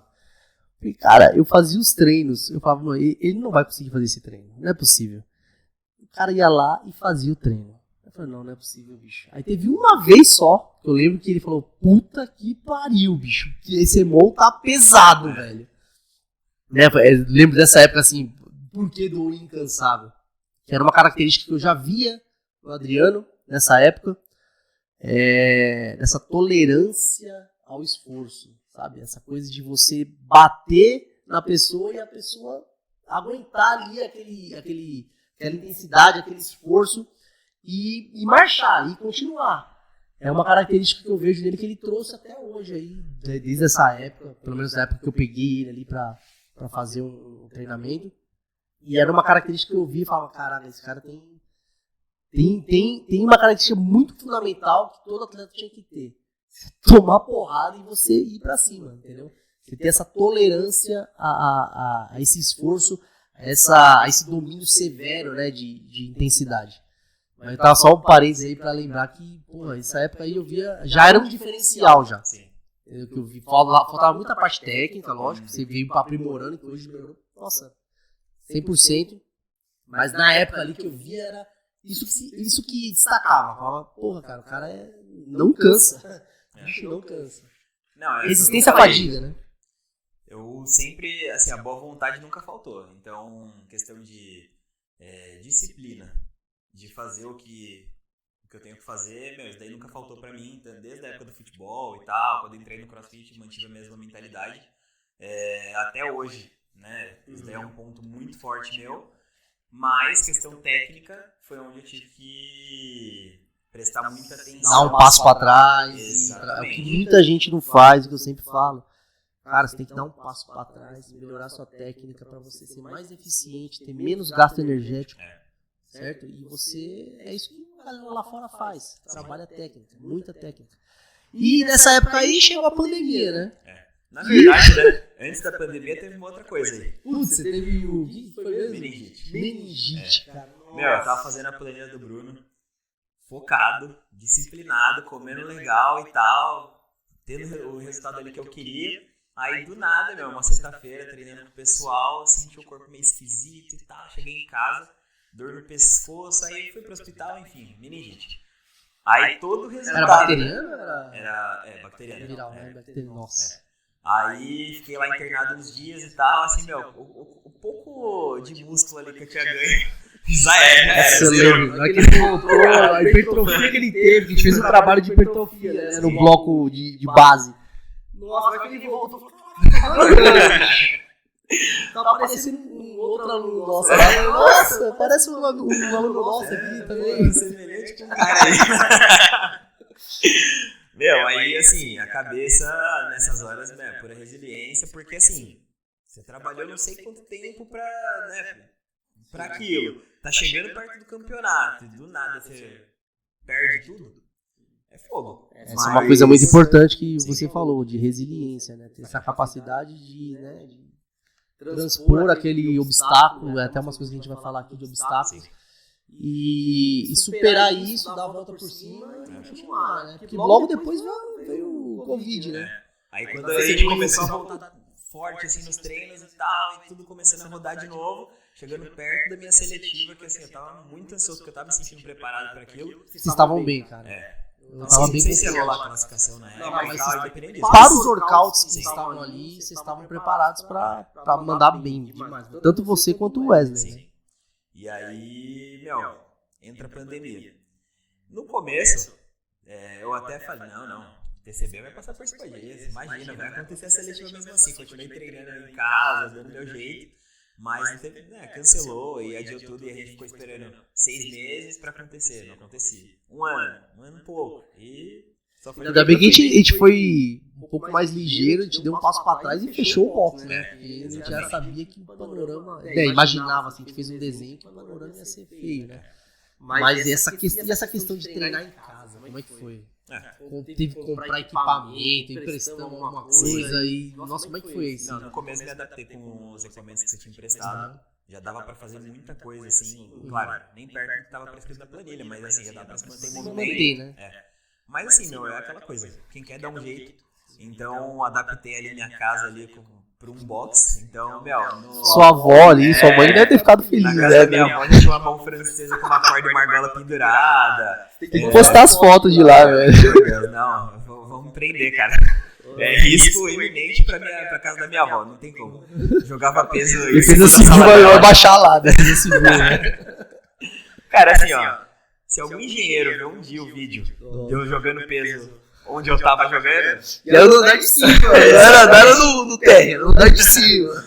Porque, cara, eu fazia os treinos, eu falava, não, ele não vai conseguir fazer esse treino, não é possível. O cara ia lá e fazia o treino. Eu falei, não é possível, bicho. Aí teve uma vez só, que eu lembro que ele falou, puta que pariu, bicho, que esse emol tá pesado, velho. Né? Eu lembro dessa época, assim, por que do incansável? Que era uma característica que eu já via no Adriano, nessa época, dessa tolerância ao esforço, sabe? Essa coisa de você bater na pessoa e a pessoa aguentar ali aquela intensidade, aquele esforço, e marchar, e continuar. É uma característica que eu vejo nele que ele trouxe até hoje, aí, desde essa época, pelo menos na época que eu peguei ele ali pra fazer um treinamento. E era uma característica que eu vi e falava, caralho, esse cara tem uma característica muito fundamental que todo atleta tinha que ter. Tomar porrada e você ir pra cima, entendeu? Você ter essa tolerância a esse esforço, a esse domínio severo, né, de intensidade. Mas tá só um parênteses aí pra lembrar que, porra, essa época aí eu via, já era um diferencial já. Sim. Que eu vi, faltava muita parte técnica, lógico, você veio aprimorando, que hoje melhorou, nossa, 100%. Mas na época ali que eu via era isso que destacava. Falava, porra, cara, o cara não cansa. Bicho não cansa. Não, resistência à fadiga, né? Eu sempre, assim, a boa vontade nunca faltou. Então, questão de disciplina, de fazer o que eu tenho que fazer, isso daí nunca faltou pra mim, desde a época do futebol e tal, quando eu entrei no CrossFit, mantive a mesma mentalidade, até hoje, né, isso daí é um ponto muito forte meu, mas questão técnica foi onde eu tive que prestar muita atenção. Dar um passo pra trás, exatamente. O que muita gente não faz, o que eu sempre falo. Cara, você tem que dar um passo pra trás, melhorar sua técnica pra você ser mais eficiente, ter menos gasto energético. Certo? E você, é isso que a galera lá fora faz. Trabalha técnica, muita técnica. E nessa época aí chegou a pandemia, né? Na verdade, né? Antes da pandemia teve uma outra coisa aí. Putz, você teve o... que foi mesmo? Meningite, cara. Meu, eu tava fazendo a planilha do Bruno, focado, disciplinado, comendo legal e tal, tendo o resultado ali que eu queria. Aí do nada, uma sexta-feira, treinando com o pessoal, senti o corpo meio esquisito e tal, cheguei em casa, dor no pescoço, aí fui pro hospital, enfim, meningite. Aí todo o resultado... Era bacteriano? Era bacteriano. Viral, né? Bacteriano, nossa. Aí fiquei lá internado uns dias e tal, assim, o pouco de músculo ali que eu tinha ganho, já era. Eu lembro. Na hora que ele voltou, a hipertrofia que ele teve, a gente fez um trabalho de hipertrofia, né, no bloco de base. Nossa, na hora que ele voltou, tá parecendo um outro aluno nosso. Nossa, parece um aluno nosso aqui também. Semelhante com o cara aí. Meu, aí assim, a cabeça nessas horas, né, pura resiliência, porque assim, você trabalhou não sei quanto tempo pra aquilo. Tá chegando perto do campeonato e do nada você perde tudo. É fogo. Essa é uma coisa muito importante que você falou, de resiliência, né? Ter essa capacidade de transpor aquele obstáculo, até umas coisas que a gente vai falar aqui de obstáculos, e superar isso, dar a volta por cima e continuar, né? Porque logo depois veio o Covid, né? Aí quando a gente começou a voltar forte assim nos treinos e tal, e tudo começando a rodar de novo, chegando perto da minha seletiva, que assim, eu tava muito ansioso, porque eu tava me sentindo preparado para aquilo. Vocês estavam bem, cara. Eu tava bem confiante na classificação na época, mas para os workouts que estavam ali, vocês estavam preparados pra mandar bem demais. Tanto você quanto o Wesley. Sim. E aí, entra a pandemia. No começo, eu até falei, não, TCB vai passar por 5 dias, imagina, vai acontecer a seletiva mesmo assim. Continuei treinando em casa, dando meu jeito, mas não teve, cancelou e adiou tudo e a gente ficou esperando 6 meses pra acontecer, não acontecia. Um ano e pouco, e só foi... Ainda bem que a gente foi um pouco mais ligeiro, a gente deu um passo pra trás e fechou o box, né? Porque a gente já sabia que o panorama... imaginava, assim, a gente fez um desenho que o panorama ia ser feio, né? Mas essa questão de treinar em casa, como é que foi? Teve que comprar equipamento, emprestamos alguma coisa e... Nossa, como é que foi isso? Não, no começo me adaptei com os equipamentos que você tinha emprestado. Já dava pra fazer muita coisa, assim, claro, nem perto do que tava prescrito na planilha, mas assim, já dava pra se manter em movimento. Mas assim, é aquela coisa, quem quer dar um jeito. Então, adaptei ali minha casa ali para um box. Então, sua avó ali, sua mãe deve ter ficado feliz, na casa da minha avó, tinha uma mão francesa com uma corda e uma argola pendurada. Tem que postar as fotos de lá, velho. Não, vamos prender, cara. É risco iminente pra casa da minha avó, não tem como. Jogava peso e... Defesa civil vai baixar lá, defesa civil, né? Cara, assim, se algum engenheiro ver um dia o vídeo de eu jogando peso onde eu tava jogando... Era no andar de cima, era no terreno, no andar de cima.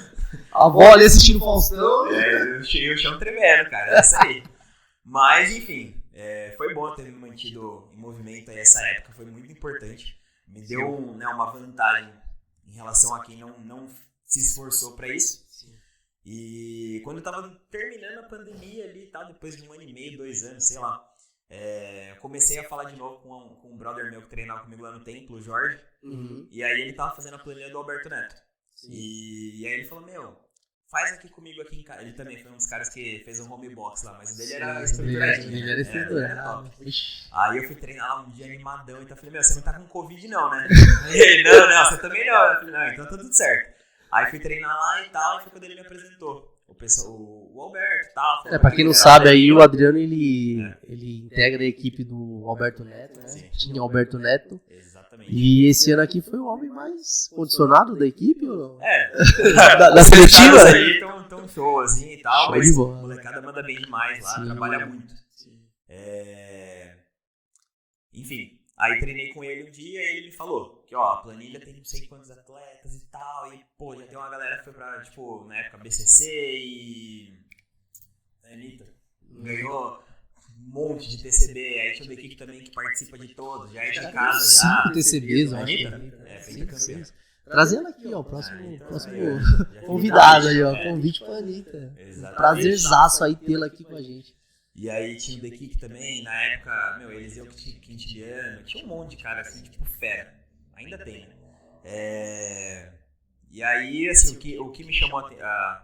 A avó ali assistindo o Faustão. Eu cheguei o chão tremendo, cara, é isso aí. Mas, enfim, foi bom ter me mantido em movimento aí essa época, foi muito importante. Me deu uma vantagem em relação a quem não se esforçou pra isso. E quando eu tava terminando a pandemia ali e tal, depois de 1 ano e meio, 2 anos, sei lá, comecei a falar de novo com um brother meu que treinava comigo lá no templo, o Jorge. E aí ele tava fazendo a planilha do Alberto Neto. E aí ele falou, faz aqui comigo aqui em casa. Ele também foi um dos caras que fez um home box lá, mas o dele era estruturadinho. Ele era estruturado. Aí eu fui treinar lá um dia animadão, então eu falei, você não tá com Covid não, né? E ele, não, você também não. Eu falei, não, então tá tudo certo. Aí fui treinar lá e tal, e foi quando ele me apresentou. O Alberto e tal. Pra quem não sabe aí, o Adriano, ele integra a equipe do Alberto Neto, né? Sim. Tinha Alberto Neto. Exatamente. E esse ano aqui foi o homem mais condicionado da equipe, ou não? Da seletiva? Aí tão show assim e tal, mas a molecada manda bem demais lá, trabalha muito. Enfim, aí treinei com ele um dia e ele me falou que, a planilha tem não sei quantos atletas e tal, e, já tem uma galera que foi pra, na época, BCC e a Anitta ganhou um monte de TCB, aí tinha uma equipe também que participa de todos, já é de casa, já. 5 TCBs, a eu Anitta? Foi campeã. Trazendo aqui, o próximo convidado aí, convite pra Anitta. Prazerzaço aí tê-la aqui com a gente. E aí tinha o The Kick também, na época, Eliseu Quintiliano, tinha um monte de cara assim, tipo fera. Ainda tem, né? E aí, assim, o que me chamou a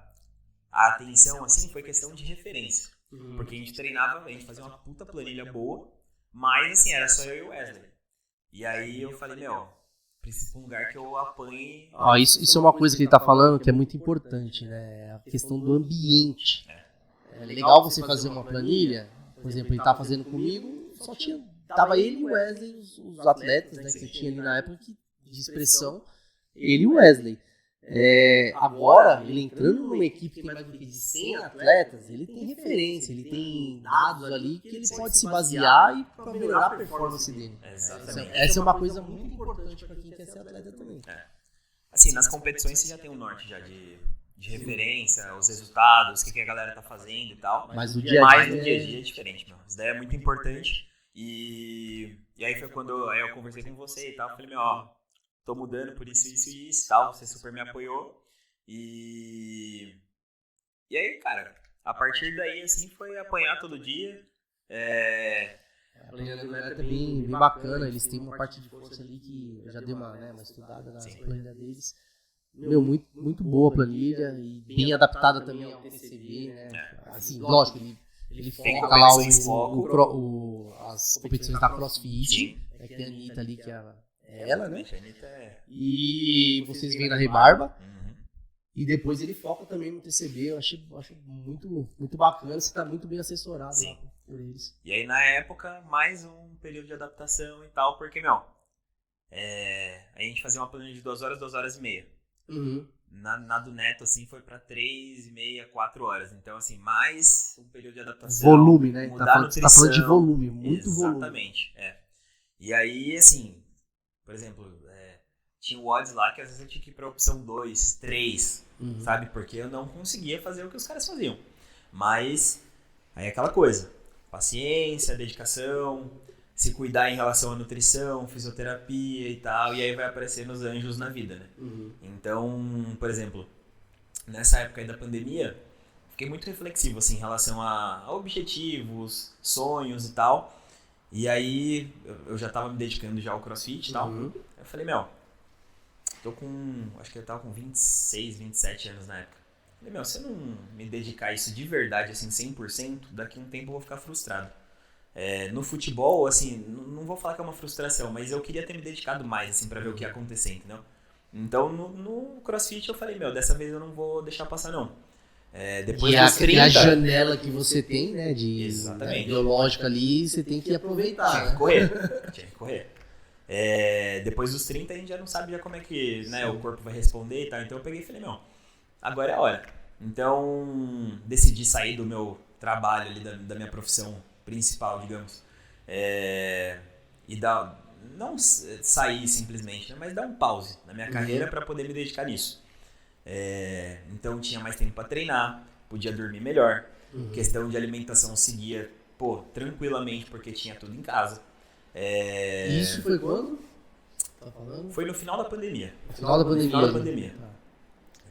atenção, assim, foi questão de referência. Porque a gente treinava, a gente fazia uma puta planilha boa, mas, assim, era só eu e o Wesley. E aí eu falei, preciso de um lugar que eu apanhe... Isso é uma coisa que ele tá falando que é muito importante, né? A questão do ambiente. É legal você fazer uma planilha, por exemplo, ele tá fazendo comigo, tava ele e o Wesley, os atletas, né, que eu tinha ali na época de expressão, ele e o Wesley. Agora, ele entrando numa equipe que tem mais do que de 100 atletas, ele tem referência, ele tem dados ali que ele pode se basear e para melhorar a performance dele. Exatamente. Essa é uma coisa muito importante para quem quer ser atleta também. Assim, nas competições você já tem um norte já de referência, os resultados, o que a galera tá fazendo e tal. Mas no dia a dia é diferente, meu. Isso daí é muito importante. E aí foi quando eu conversei com você e tal. Falei, tô mudando por isso e tal. Você super me apoiou. E aí, cara, a partir daí, assim, foi apanhar todo dia. A planilha do Neto é bem bacana. Eles têm uma parte de força ali que eu já dei uma estudada na planilha deles. Muito boa a planilha e bem adaptada também ao TCB, né? Assim, lógico, ele foca lá as competições da CrossFit, que tem a Anitta ali, que é ela, né? E vocês vêm na rebarba. E depois ele foca também no TCB. Eu acho muito bacana. Você está muito bem assessorado lá por eles. E aí, na época, mais um período de adaptação e tal, porque, a gente fazia uma planilha de 2 horas, 2 horas e meia. Na do Neto, assim, foi pra 3,5, 4 horas. Então, assim, mais um período de adaptação. Volume, né? Você tá falando de volume, muito volume. Exatamente, E aí, assim, por exemplo, tinha o odds lá que às vezes eu tinha que ir pra opção 2, 3, sabe? Porque eu não conseguia fazer o que os caras faziam. Mas, aí é aquela coisa. Paciência, dedicação, se cuidar em relação à nutrição, fisioterapia e tal, e aí vai aparecendo os anjos na vida, né? Então, por exemplo, nessa época aí da pandemia, fiquei muito reflexivo, assim, em relação a objetivos, sonhos e tal, e aí eu já tava me dedicando já ao CrossFit e tal, eu falei, acho que eu tava com 26, 27 anos na época. Eu falei, se eu não me dedicar a isso de verdade, assim, 100%, daqui a um tempo eu vou ficar frustrado. No futebol, assim, não vou falar que é uma frustração, mas eu queria ter me dedicado mais, assim, pra ver o que ia acontecer, entendeu? Então, no CrossFit eu falei, dessa vez eu não vou deixar passar, não. Depois dos 30... E a janela que você tem, né, Exatamente. Biológica ali, você tem que aproveitar. Tinha que correr. Depois dos 30 a gente já não sabe já como é que, né, o corpo vai responder e tal. Então eu peguei e falei, agora é a hora. Então, decidi sair do meu trabalho ali, da minha profissão principal, digamos, e não sair simplesmente, né, mas dar um pause na minha carreira para poder me dedicar nisso. Então tinha mais tempo para treinar, podia dormir melhor, questão de alimentação seguia tranquilamente porque tinha tudo em casa. Isso foi quando? Tá falando? Foi no final da pandemia. No final da pandemia.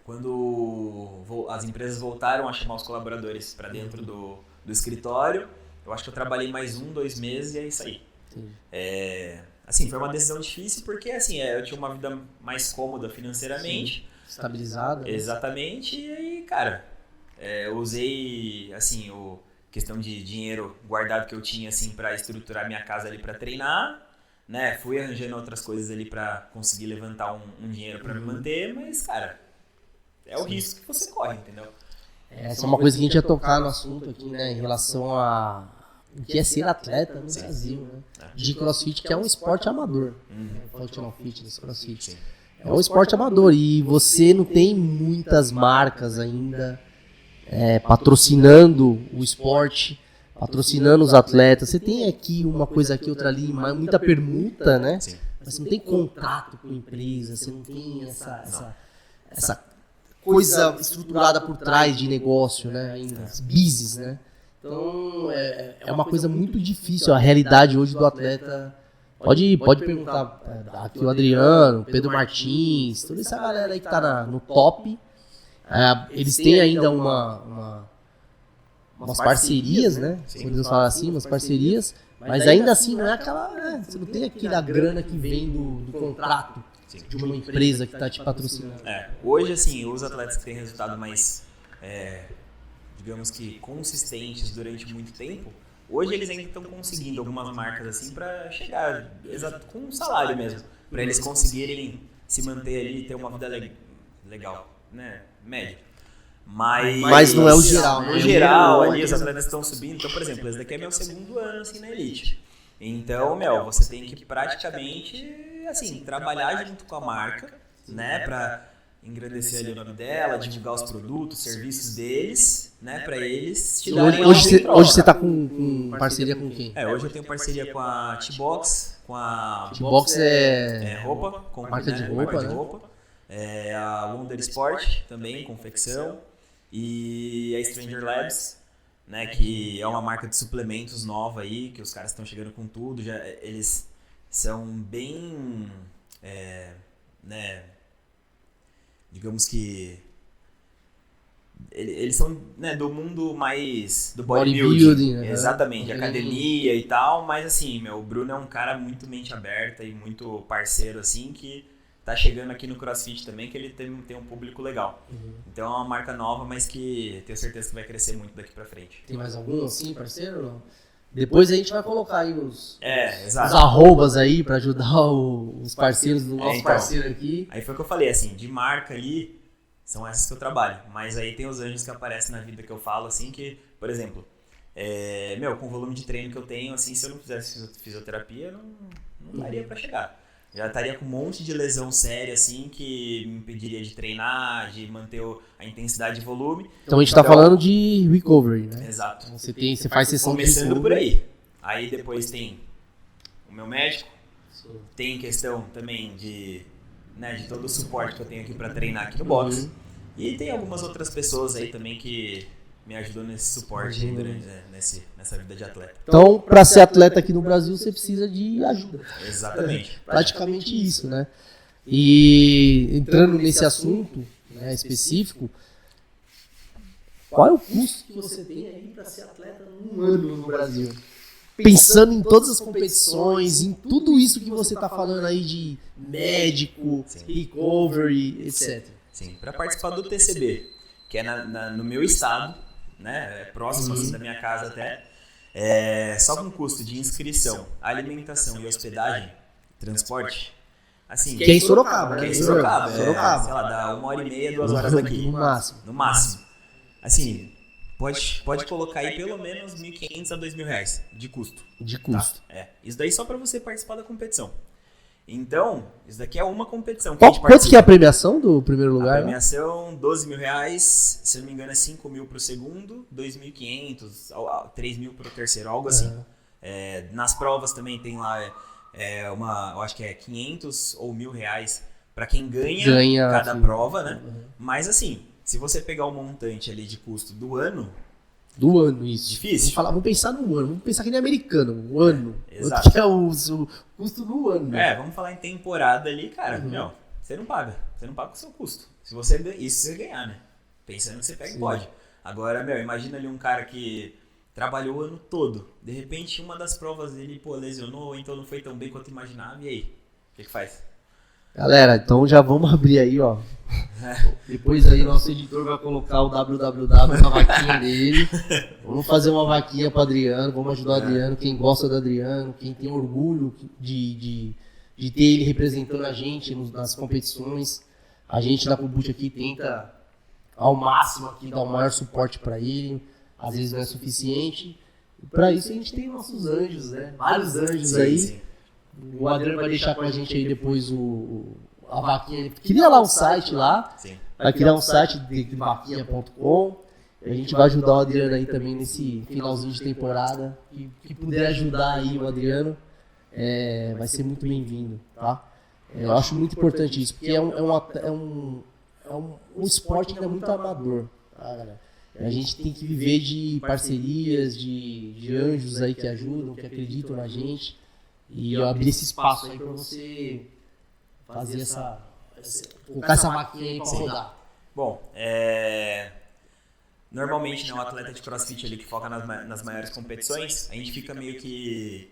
Quando as empresas voltaram a chamar os colaboradores para dentro do escritório, eu acho que eu trabalhei mais 1-2 meses e aí saí. Assim, foi uma decisão difícil porque assim, eu tinha uma vida mais cômoda financeiramente. Estabilizada. Exatamente. E aí, cara, eu usei, assim, questão de dinheiro guardado que eu tinha, assim, para estruturar minha casa ali para treinar, né? Fui arranjando outras coisas ali para conseguir levantar um dinheiro para me manter, mas, cara, é o risco que você corre, entendeu? Essa é uma coisa que a gente ia tocar no assunto aqui, né, em relação a o que é ser atleta no Brasil, né? De CrossFit, que é um esporte amador. Functional Fitness, CrossFit. É um esporte amador e você não tem muitas marcas ainda patrocinando o esporte, patrocinando os atletas. Você tem aqui uma coisa aqui, outra ali, muita permuta, né? Sim. Mas você não tem contrato com empresa, você não tem essa coisa estruturada por trás de negócio, né? Ainda, business, né? Então, é uma coisa muito difícil. A realidade hoje do atleta... Pode perguntar aqui o Adriano, Pedro Martins, toda essa galera aí que tá no top. Eles têm ainda umas parcerias, né? Podemos falar assim, umas parcerias. Mas ainda assim não é aquela... Você não tem aquela grana que vem do contrato de uma empresa que tá te patrocinando. Hoje, assim, os atletas que têm resultado mais... digamos que consistentes durante muito tempo, hoje eles ainda estão conseguindo algumas marcas assim para chegar com um salário mesmo, para eles conseguirem se manter ali e ter uma vida legal, né, média. Mas não é o geral. No geral, ali os atletas estão subindo. Então, por exemplo, esse daqui é meu segundo ano assim na elite. Então, você tem que praticamente assim trabalhar junto com a marca, né, para engrandecer ali o nome dela, divulgar os produtos, serviços deles, né, para eles te darem hoje você tá com parceria com quem? Hoje eu tenho parceria com a T-Box, com a... T-Box é roupa, com marca de roupa, né? A Wonder Sport também, confecção, e a Stranger Labs, né, que é uma marca de suplementos nova aí, que os caras estão chegando com tudo, já, eles são bem, né, digamos que eles são, né, do mundo mais do bodybuilding, né? Exatamente, de academia e tal, mas assim, o Bruno é um cara muito mente aberta e muito parceiro, assim, que tá chegando aqui no CrossFit também, que ele tem um público legal. Então é uma marca nova, mas que tenho certeza que vai crescer muito daqui pra frente. Tem mais algum assim, parceiro, ou não? Depois a gente vai colocar aí os arrobas aí pra ajudar os parceiros do nosso parceiro aqui. Aí foi o que eu falei, assim, de marca ali, são essas que eu trabalho. Mas aí tem os anjos que aparecem na vida que eu falo, assim, que, por exemplo, com o volume de treino que eu tenho, assim, se eu não fizesse fisioterapia, não daria pra chegar. Já estaria com um monte de lesão séria, assim, que me impediria de treinar, de manter a intensidade e volume. Então a gente tá falando de recovery, né? Exato. Então, você faz sessão começando por aí. Aí depois tem o meu médico, tem questão também de todo o suporte que eu tenho aqui para treinar aqui no box. E tem algumas outras pessoas aí também que me ajudam nesse suporte nessa vida de atleta. Então, para ser atleta aqui no Brasil, você precisa de ajuda. Exatamente. Praticamente isso, né? E entrando nesse assunto, né, específico, qual é o custo que você tem aí para ser atleta num ano no Brasil? Pensando em todas as competições, em tudo isso que você está falando aí de médico, recovery, etc. Sim, para participar do TCB, que é no meu estado, né, próximo assim da minha casa até, só com custo de inscrição, alimentação e hospedagem, transporte, assim... Que é em Sorocaba, né? Que é em Sorocaba, sei lá, dá 1h30, 2 horas daqui. No máximo. Assim, pode colocar aí pelo menos R$1.500 a R$2.000 de custo. De custo. Tá? Isso daí só para você participar da competição. Então, isso daqui é uma competição. Quanto que é a premiação do primeiro lugar? A premiação, R$12.000, se não me engano é 5.000 pro segundo, 2.500, 3.000 pro terceiro, algo assim. Nas provas também tem lá, eu acho que é 500 ou R$1.000 para quem ganha cada prova, né? Mas assim, se você pegar o montante ali de custo do ano... Do ano, isso. Difícil. Vamos pensar no ano, vamos pensar que nem americano, o ano. Exato. Que é o custo do ano. Vamos falar em temporada ali, cara, você não paga o seu custo. Se você ganhar, né? Pensando que você pega, pode. Agora, imagina ali um cara que trabalhou o ano todo, de repente uma das provas dele, lesionou, então não foi tão bem quanto imaginava, e aí? O que faz? Galera, então já vamos abrir aí, ó. Depois aí nosso editor vai colocar o www na vaquinha dele. Vamos fazer uma vaquinha para Adriano, vamos ajudar o Adriano, quem gosta do Adriano, quem tem orgulho de ter ele representando a gente nas competições. A gente da Kubut aqui tenta ao máximo aqui dar o maior suporte para ele. Às vezes não é suficiente. E para isso a gente tem nossos anjos, né? Vários anjos aí. Sim. O Adriano vai deixar pra gente aí depois a vaquinha. Cria lá um site lá. Sim. Vai criar um site de vaquinha.com. A gente vai ajudar o Adriano aí também nesse finalzinho de temporada. Que puder ajudar aí o Adriano, vai ser muito bem-vindo, tá? Eu acho muito importante isso, porque é um esporte ainda muito amador, tá, galera? A gente tem que viver de parcerias, de anjos aí que ajudam, que acreditam na gente. E eu abri esse espaço aí pra você fazer colocar essa vaquinha aí pra rodar. Bom, normalmente, né, um atleta de CrossFit ali que foca nas maiores competições, a gente fica meio que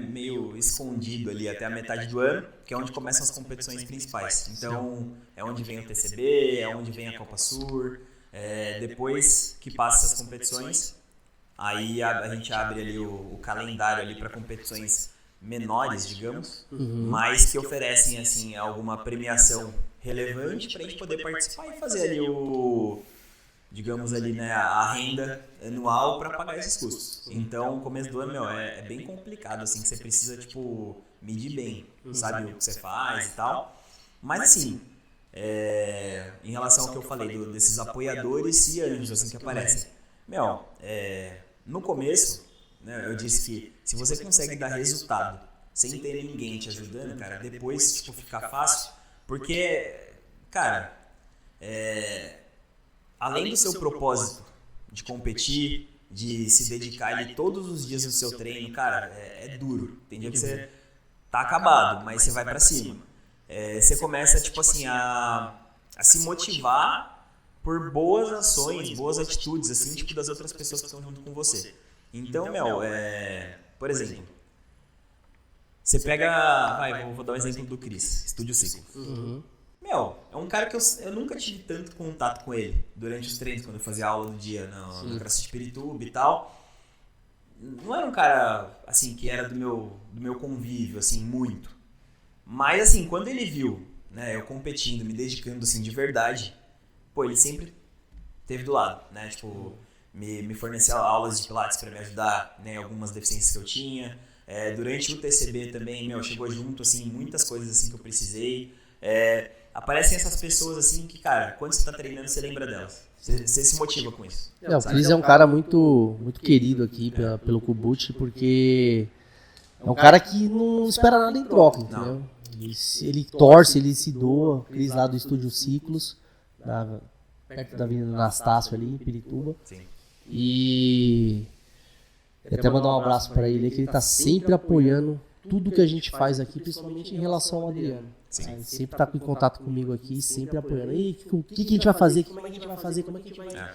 meio escondido ali até a metade do ano, que é onde começam as competições principais. Então, é onde vem o TCB, é onde vem a Copa Sur. Depois que passa essas competições, aí a gente abre ali o calendário ali para competições menores, digamos, mas que oferecem assim alguma premiação relevante para a gente poder participar e fazer ali né, a renda anual para pagar esses custos. Então, o começo do ano, é bem complicado, assim, que você precisa, medir bem, sabe, o que você faz e tal. Mas assim, em relação ao que eu falei, desses apoiadores cianos assim, que aparecem. No começo, né, eu disse que se você consegue dar resultado sem ter ninguém te ajudando, cara, depois tipo, fica fácil. Porque, cara, além do seu propósito de competir, de se dedicar ali todos os dias no seu treino, cara, é duro. Tem dia que você tá acabado, mas você vai pra cima. Você começa, tipo assim, a se motivar por boas ações, boas atitudes, assim, tipo, das outras pessoas que estão junto com você. Então, por exemplo, você pega, vou dar um exemplo do Cris, Estúdio Ciclos. Uhum. É um cara que eu nunca tive tanto contato com ele durante os treinos, quando eu fazia aula do dia no CrossFit Pirituba e tal. Não era um cara, assim, que era do meu convívio, assim, muito. Mas, assim, quando ele viu, né, eu competindo, me dedicando, assim, de verdade, pô, ele sempre esteve do lado, né, tipo, me forneceu aulas de pilates para me ajudar, né, algumas deficiências que eu tinha. Durante o TCB também, chegou junto, assim, muitas coisas, assim, que eu precisei. Aparecem essas pessoas, assim, que, cara, quando você tá treinando, você lembra delas. Você se motiva com isso. O Cris é um cara muito, muito querido aqui pelo Kubut, porque é um cara que não espera nada em troca, entendeu? Ele torce, ele se doa. O Cris lá do Estúdio Ciclos, perto da Avenida Anastácio ali, em Pirituba. Sim. E até mandar um abraço para ele, que ele tá sempre apoiando tudo que a gente faz aqui, principalmente em relação ao Adriano. Ele sempre tá em contato comigo aqui, sempre apoiando. E o que a gente vai fazer? Como é que a gente vai fazer? Como é que a gente vai...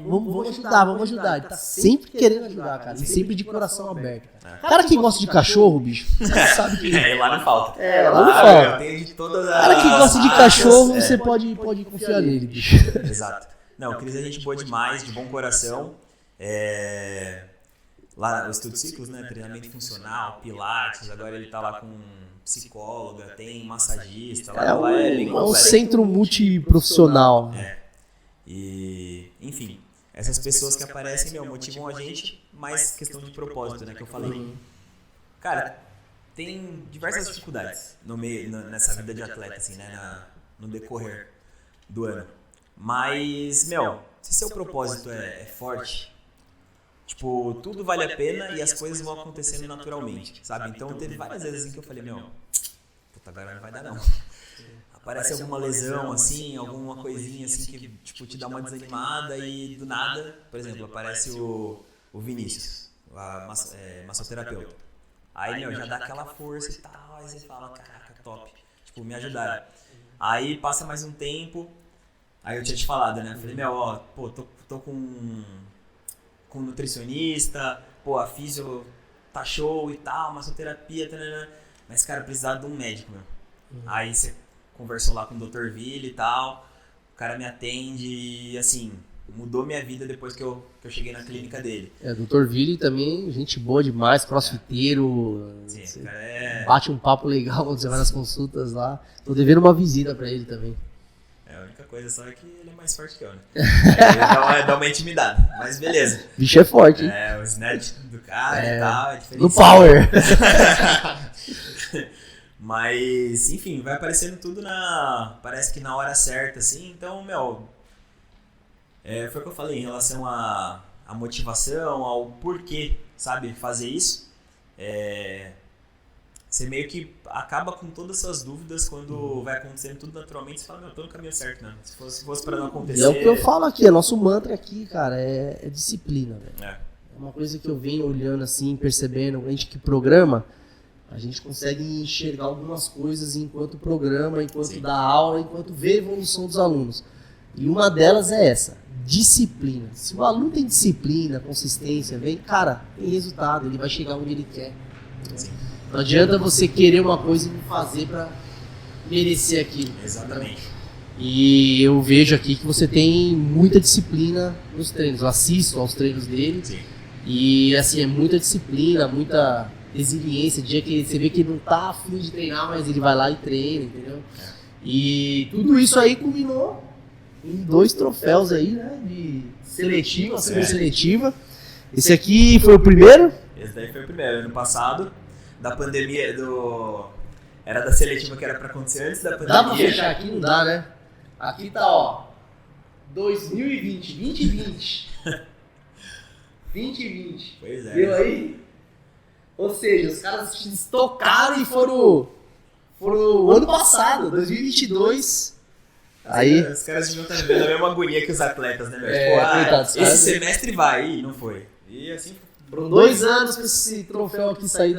Vamos ajudar. Ele tá sempre querendo ajudar, cara. E sempre de coração aberto. Cara que gosta de cachorro, bicho, sabe que... lá não falta. Lá não falta. Tem de todas as... Cara que gosta de cachorro, você pode confiar nele, bicho. Exato. Não, o Cris é gente boa demais, de bom coração. Lá no Estúdio Ciclos, né, treinamento funcional, pilates, agora ele tá lá com psicóloga, tem massagista. É um centro multiprofissional. E, enfim, essas pessoas que aparecem, motivam a gente, mais questão de propósito, né, que eu falei. Cara, tem diversas dificuldades nessa vida de atleta, assim, né, no decorrer do ano. Mas, se seu propósito é forte, tipo, tudo vale a pena e as coisas vão acontecendo naturalmente, sabe? Então, teve várias vezes assim que eu falei, puta, agora não vai dar não. Aparece alguma lesão, assim, alguma coisinha assim que, tipo, te dá uma desanimada e do nada, por exemplo, aparece o Vinícius, massoterapeuta. Aí, já dá aquela força e tal, aí você fala, caraca, top. Tipo, me ajudaram. Aí, passa mais um tempo, aí eu tinha te falado, né? Falei, tô com nutricionista, a físio tá show e tal, massoterapia, mas, cara, precisava de um médico, Aí você conversou lá com o Dr. Ville e tal, o cara me atende e, assim, mudou minha vida depois que eu cheguei na clínica dele. Dr. Ville também, gente boa demais, crossfiteiro. Sim, cara, bate um papo legal quando você vai nas consultas lá. Tô devendo uma visita pra ele também. A única coisa só é que ele é mais forte que eu, né? Ele dá uma intimidada, mas beleza. O bicho é forte, hein? O snatch do cara e tal, é diferente. No power! Mas, enfim, vai aparecendo tudo parece que na hora certa, assim. Então, foi o que eu falei em relação à motivação, ao porquê, sabe, fazer isso. Você meio que acaba com todas as suas dúvidas quando vai acontecendo tudo naturalmente. Você fala, tô no caminho certo, né? Se fosse pra não acontecer... É o que eu falo aqui, nosso mantra aqui, cara, é disciplina, velho. É uma coisa que eu venho olhando assim, percebendo, a gente que programa, a gente consegue enxergar algumas coisas enquanto programa, enquanto dá aula, enquanto vê a evolução dos alunos. E uma delas é essa, disciplina. Se o aluno tem disciplina, consistência, cara, tem resultado, ele vai chegar onde ele quer. Sim. Não adianta você querer uma coisa e não fazer pra merecer aquilo. Exatamente. E eu vejo aqui que você tem muita disciplina nos treinos. Eu assisto aos treinos dele. Sim. E assim, é muita disciplina, muita resiliência. Dia que você vê que ele não tá afim de treinar, mas ele vai lá e treina, entendeu? E tudo isso aí culminou em 2 troféus aí, né? De seletiva, super seletiva. Esse aqui foi o primeiro? Esse daí foi o primeiro, ano passado. Da pandemia, era da seletiva que era pra acontecer antes da pandemia. Dá pra fechar aqui? Não dá, né? Aqui tá, ó. 2020, 2020. 2020. Pois é. Viu aí? Ou seja, os caras se estocaram e foram o ano passado, 2022. Aí, Os caras deviam estar vivendo a mesma agonia que os atletas, né, velho? coitados, Esse caras- semestre vai, e não foi. E assim, foram 2 anos pra esse troféu aqui sair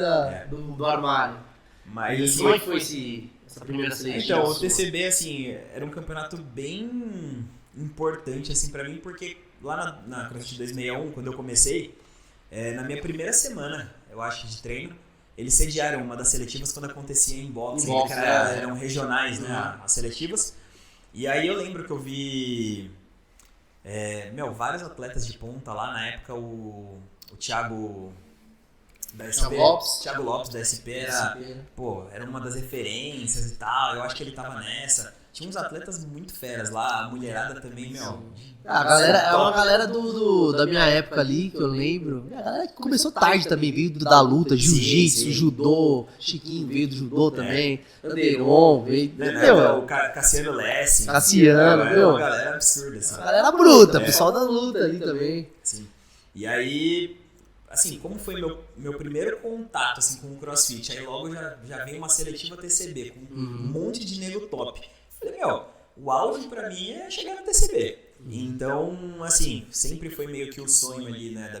do armário. mas E assim, como é que foi essa primeira seletiva? então, o sua? TCB, assim, era um campeonato bem importante, assim, pra mim, porque lá na CrossFit 261, quando eu comecei, na minha primeira semana, eu acho, de treino, eles sediaram uma das seletivas quando acontecia em boxe, Em boxe, que eram regionais, né, as seletivas. E aí eu lembro que eu vi, vários atletas de ponta lá, na época o Thiago da SP, Thiago Lopes da SP era uma das referências e tal, eu acho que ele tava nessa. Tinha uns atletas muito feras lá, a mulherada também, A galera, é uma galera da minha época ali, que eu lembro. A galera que começou tarde também, veio da luta, jiu-jitsu, sim. judô, Chiquinho veio do judô também, Anderon veio. O Cassiano Lessing. Cassiano, era meu. uma galera absurda, assim. A galera bruta, pessoal da luta ali também. Sim. E aí, assim, como foi meu primeiro contato assim, com o CrossFit, aí logo já veio uma seletiva TCB, com um monte de nego top. Falei, o auge pra mim é chegar no TCB. Então, assim, sempre foi meio que o sonho ali, né,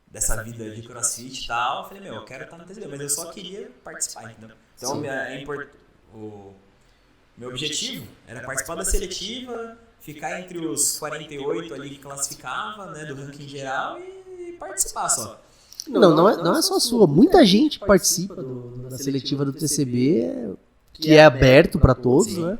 dessa vida de CrossFit e tal. Eu falei, eu quero estar no TCB, mas eu só queria participar, entendeu? Então, o meu objetivo era participar da seletiva, ficar entre os 48 ali que classificava, né, do ranking geral e participar só. Não é só sua, muita gente participa da seletiva do TCB, que é aberto para todos, Sim. né?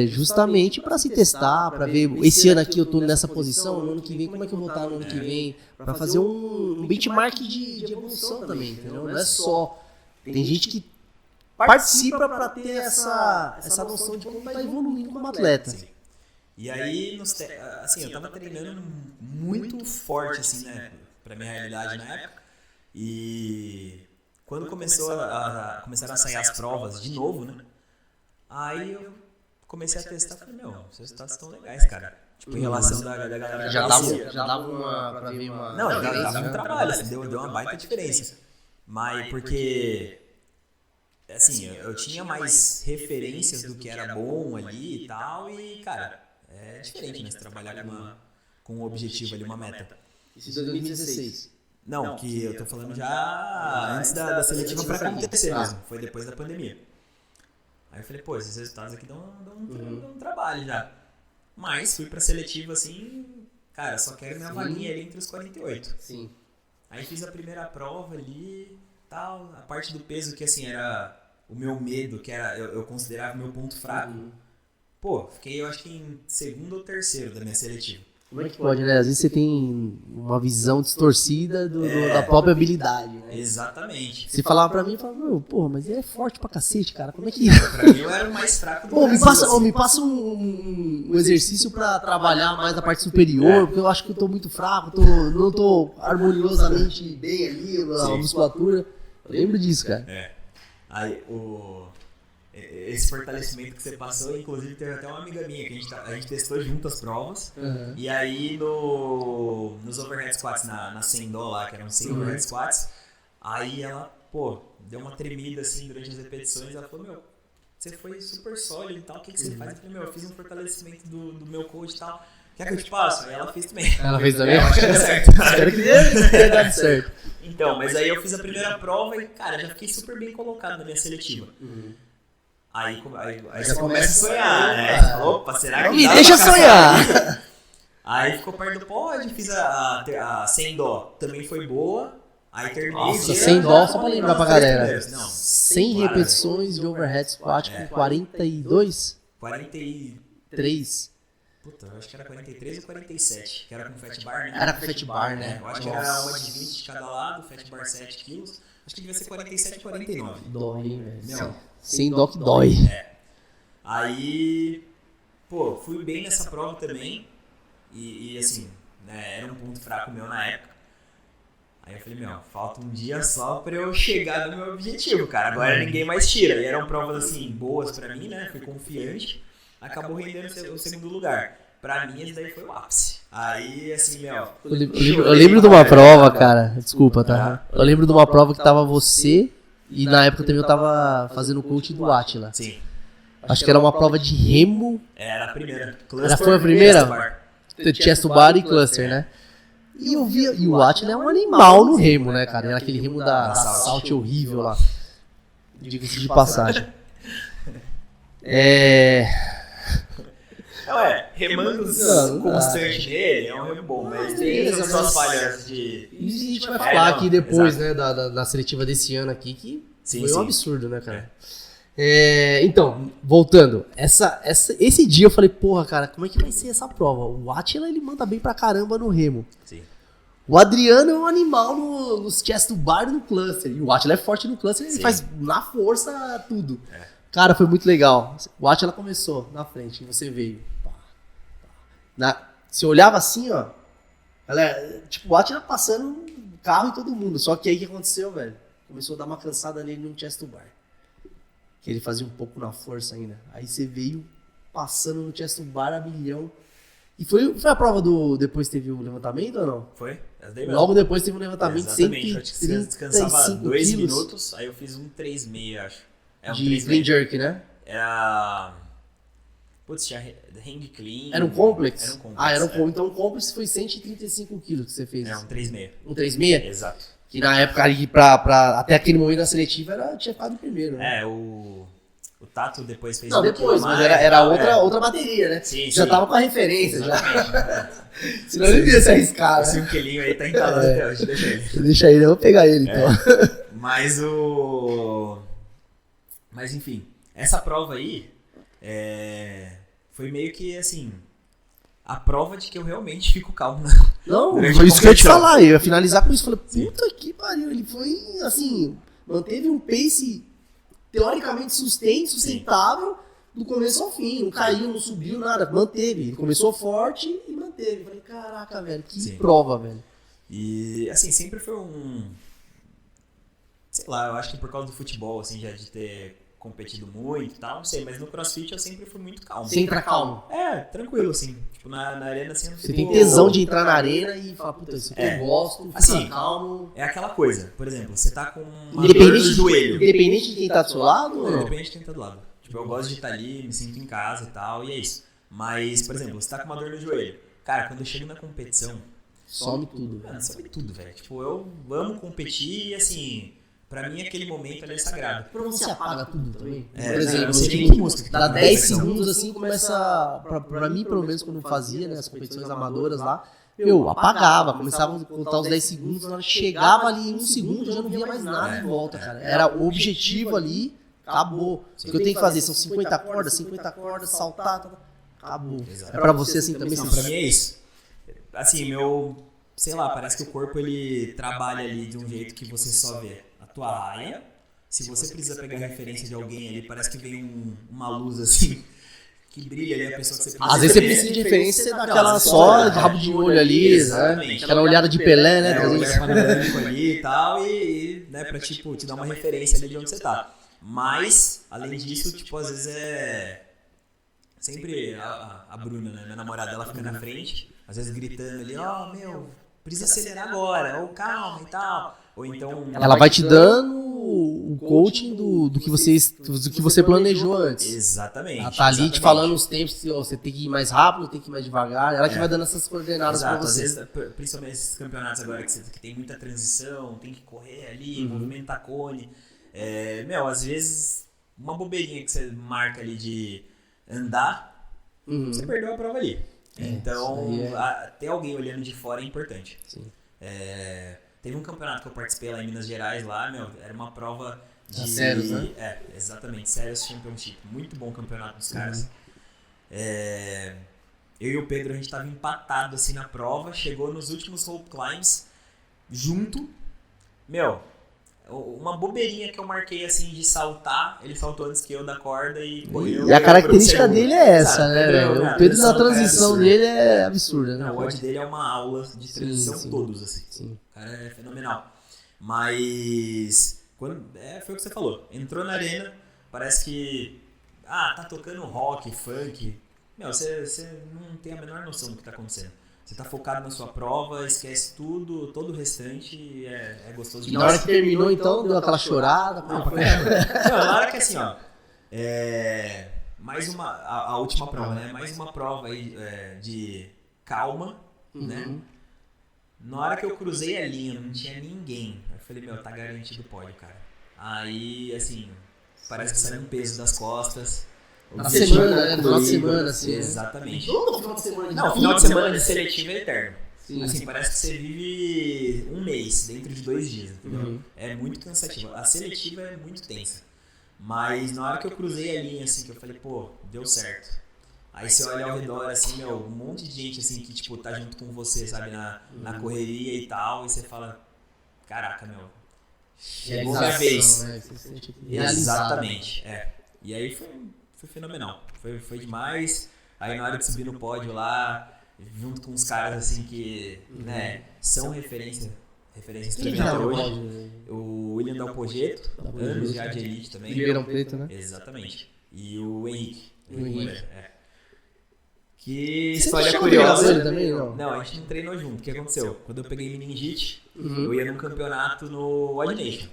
Justamente para se testar, para ver, esse ano aqui eu tô nessa posição, no ano que vem como é que eu vou estar no ano que vem, para fazer um benchmark de evolução também, entendeu? Não é só, tem gente que participa para ter essa noção de como tá evoluindo como atleta. Sim. E aí, assim, eu tava treinando muito forte, assim, né, pra minha realidade na época. E quando começaram a sair as provas de novo, né, aí eu comecei a testar e falei, os resultados estão legais, cara. Tipo, em relação da galera que Já conhecia. dava pra ver uma... Não, já dava um trabalho, assim, deu uma baita diferença. Mas porque, assim, eu tinha mais referências do que era bom ali e tal, e, cara, é diferente, né, você trabalhar com um objetivo ali, uma meta. Isso em 2016. Não, que eu tô falando já antes da seletiva pra acontecer mesmo, foi depois da pandemia. Aí eu falei, esses resultados aqui dão um trabalho já. Mas fui pra seletiva assim, cara, só quero minha vaguinha ali entre os 48. Sim. Aí fiz a primeira prova ali, tal, a parte do peso que assim era o meu medo, que era eu considerava o meu ponto fraco. Fiquei eu acho que em segundo ou terceiro da minha seletiva. Como é que pode, né? Às vezes você tem uma visão distorcida da própria habilidade, né? Exatamente. Você falava pra mim, mas ele é forte pra cacete, cara. Como é que... Pra mim eu era o mais fraco do Brasil. Me passa um exercício pra trabalhar mais a parte superior, porque eu acho que eu tô muito fraco, não tô harmoniosamente bem ali, a musculatura. Eu lembro disso, cara. Aí, esse fortalecimento que você passou, inclusive teve até uma amiga minha que a gente testou junto as provas. Uhum. E aí nos overhead squats, na 100 dó lá, que eram 100 overhead squats, aí ela, deu uma tremida assim durante as repetições. Ela falou, você foi super sólido e tal, o que você faz? Eu falei, eu fiz um fortalecimento do meu coach e tal. Quer que eu te passo? Aí ela fez também. Ela fez também? Eu acho que deu certo. Espero que tenha dado certo. Então, mas aí eu fiz a primeira prova e, cara, já fiquei super bem colocado na minha seletiva. Aí você começa a sonhar, né? Opa, será que Me dá deixa pra sonhar! Aí ficou perto do pódio, fiz a 100 dó, também foi boa. Aí terminei. Nossa, 100 dó, só pra lembrar pra galera. Não, 100 repetições de overhead squat com 42? 43. Puta, eu acho que era 43 ou 47, que era com fat bar, né? Era com fat bar, né? Eu acho que era uma de 20 de cada lado, fat bar 7 quilos. Acho que devia ser 47 e 49. Dói, hein, velho? Meu, Sem dó que dói. Aí, fui bem nessa prova também. E assim, né, era um ponto fraco meu na época. Aí eu falei, meu, falta um dia só pra eu chegar no meu objetivo, cara. Agora ninguém mais tira. E eram provas, assim, boas pra mim, né? Fui confiante. Acabou rendendo o segundo lugar. Pra mim, esse daí foi o ápice. Aí, assim, meu... Eu lembro de uma prova, cara. Desculpa, tá? Eu lembro de uma prova que tava você e na época também eu tava fazendo o coach do Átila. Sim. Acho que era uma prova de remo. Era a primeira. Foi a primeira? Chest to bar e cluster, né? E eu vi, e o Átila é um animal no remo, né, cara? Era aquele remo da Salt horrível lá. Diga-se de passagem. Remando constante nele é um remo bom, mas tem essas falhas de... E a gente vai falar aqui depois, né, da seletiva desse ano aqui, que foi um absurdo, né, cara? Então, voltando, esse dia eu falei, porra, cara, como é que vai ser essa prova? O Átila, ele manda bem pra caramba no remo. Sim. O Adriano é um animal nos chest to bar e no cluster. E o Átila é forte no cluster, ele faz na força tudo. Cara, foi muito legal. O Átila começou na frente e você veio. Você olhava assim, ó. Galera, tipo, o Átila passando carro em todo mundo. Só que aí o que aconteceu, velho? Começou a dar uma cansada nele no chest to bar. Que ele fazia um pouco na força ainda. Aí você veio passando no chest to bar a milhão. E foi a prova do... Depois teve o levantamento ou não? Foi. Logo depois teve um levantamento de 135 descansava 2 quilos. minutos, aí eu fiz um 3,6, acho. De clean jerk, né? Era... Putz, tinha hang clean. Era um complex? Era um complex. Ah, era um complex. Então o complex foi 135 quilos que você fez. É, um 3,6. Um 3,6? Exato. Que na época ali, até aquele momento da seletiva, tinha ficado em primeiro, né? O Tato depois fez... Não, depois, mas era outra bateria, né? Sim, já tava com a referência, já. Senão ele ia se arriscar, esse né? um quilinho aí tá entalado até hoje, deixa ele. Deixa ele, eu vou pegar ele, então. Mas enfim, essa prova aí foi meio que assim, a prova de que eu realmente fico calmo. Não, foi isso que eu ia te falar, eu ia finalizar com isso. Falei, puta que pariu, ele foi assim, manteve um pace teoricamente sustentável do começo ao fim, não caiu, não subiu, nada, manteve. Ele começou forte e manteve. Falei, caraca, velho, que prova, velho. E assim, sempre foi sei lá, eu acho que por causa do futebol, assim, já de ter competido muito e tal, não sei, mas no CrossFit eu sempre fui muito calmo. Você entra calmo? Tranquilo, assim. Tipo, na arena, assim, eu não fico... Você tem tesão de entrar na arena e falar, puta, isso aqui eu gosto, assim, calmo. É aquela coisa, por exemplo, você tá com uma dor no joelho. Independente de quem tá do seu lado? Ou não? Independente de quem tá do lado. Tipo, eu gosto de estar ali, me sinto em casa e tal, e é isso. Mas, por exemplo, você tá com uma dor no joelho. Cara, quando eu chego na competição... Some tudo. Mano, some tudo, velho. Tipo, eu amo competir e, assim... Pra mim, aquele momento ali é sagrado. Pra você apaga tudo também? Por exemplo, você tipo, tem música. dá 10 segundos assim, começa... Pra mim, pelo menos, quando eu fazia, né, as competições amadoras lá, eu apagava, começava a contar os 10 segundos, na hora que chegava ali em 1 segundo, eu já não via mais nada em volta, cara. Era o objetivo ali, acabou. O que eu tenho que fazer são 50 cordas, saltar, acabou. É pra você assim também? Não, pra mim é isso. Assim, sei lá, parece que o corpo ele trabalha ali de um jeito que você só vê a tua raia. Se você precisa pegar referência de alguém ali, parece que vem uma luz assim, que brilha ali a pessoa que você precisa. Às vezes você precisa de referência, você dá aquela só de rabo de olho ali, né? Aquela olhada de Pelé, né? Olhar panorâmico ali e tal, e né, pra tipo, te dar uma referência ali de onde você tá. Mas, além disso, tipo, às vezes sempre a Bruna, né, minha namorada, ela fica na frente, às vezes gritando ali, precisa acelerar agora, ou calma e tal. Ou então... Ela vai te dando o coaching do que você planejou antes. Exatamente. Ela tá ali te falando os tempos, você tem que ir mais rápido, tem que ir mais devagar. Ela que vai dando essas coordenadas pra você. Às vezes, principalmente esses campeonatos agora que tem muita transição, tem que correr ali, movimentar cone. Às vezes, uma bobeirinha que você marca ali de andar, você perdeu a prova ali. Então, ter alguém olhando de fora é importante. Sim. Teve um campeonato que eu participei lá em Minas Gerais, era uma prova de... Sérios, né? Exatamente, Sérios Championship. Muito bom campeonato dos caras. Eu e o Pedro, a gente tava empatado assim na prova, chegou nos últimos rope climbs, junto. uma bobeirinha que eu marquei assim de saltar, ele saltou antes que eu da corda e correu. E a característica dele é essa, né, Pedro, velho? né? O Pedro na Transição transição dele é absurda, né? Não, o odd dele é uma aula de transição sim. todos, assim. Sim. O cara é fenomenal. Mas foi o que você falou. Entrou na arena, parece que tá tocando rock, funk. Meu, você não tem a menor noção do que tá acontecendo. Você tá focado na sua prova, esquece tudo, todo o restante é gostoso E de na hora que terminou, então, deu aquela chorada. Não, na hora que assim, ó. Mais uma. A última prova, né? Mais uma prova aí de calma, né? Na hora que eu cruzei a linha, não tinha ninguém. Eu falei, meu, tá garantido o pódio, cara. Aí, assim, parece que saiu um peso das costas. Na semana, né? No final de semana, assim. Exatamente. Todo final de semana. Não, final de semana de seletivo é eterno. Sim. Assim, parece que você vive um mês dentro de 2 dias, entendeu? É muito cansativo. A seletiva é muito tensa. Mas na hora que eu cruzei a linha, assim, que eu falei, pô, deu certo. Aí você olha ao redor, assim, meu, um monte de gente, assim, que, tipo, tá junto com você, sabe, na correria e tal, e você fala, caraca, meu, chegou minha vez. Né? Você se sente Exatamente, E aí foi fenomenal, foi demais. Aí na hora de subir no pódio lá, junto com os caras, assim, que, né, são referências pra mim até hoje. O William Dalpogeto, anos já de elite também. Ribeirão Preto, né? Exatamente. E o Henrique. Henrique. Que Você história treinou curiosa. ele também, não? Não, a gente não treinou junto. O que aconteceu? Quando eu peguei meningite, Uhum. eu ia num campeonato no Odd Nation.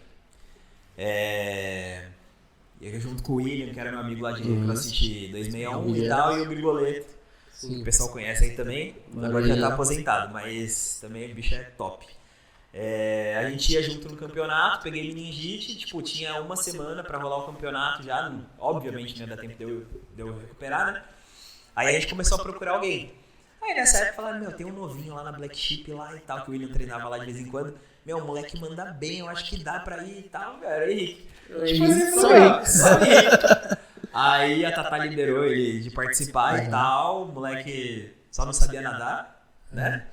Ia junto com o William, que era meu amigo lá de CrossFit 261 e tal, e o Grigoleto. Sim. O pessoal conhece aí também. Agora já tá aposentado, mas também o bicho é top. A gente ia junto no campeonato, peguei meningite, tipo, tinha uma semana pra rolar o campeonato já, obviamente não ia dar tempo de eu recuperar, né? Aí a gente começou a procurar alguém. Aí nessa época falaram, meu, tem um novinho lá na Black Sheep lá e tal, que o William treinava lá de vez em quando. Meu, o moleque manda bem, eu acho que dá pra ir e tal, cara. Henrique. Só aí. Aí a Tatá liberou ele de participar e tal, o moleque só não sabia nadar, né?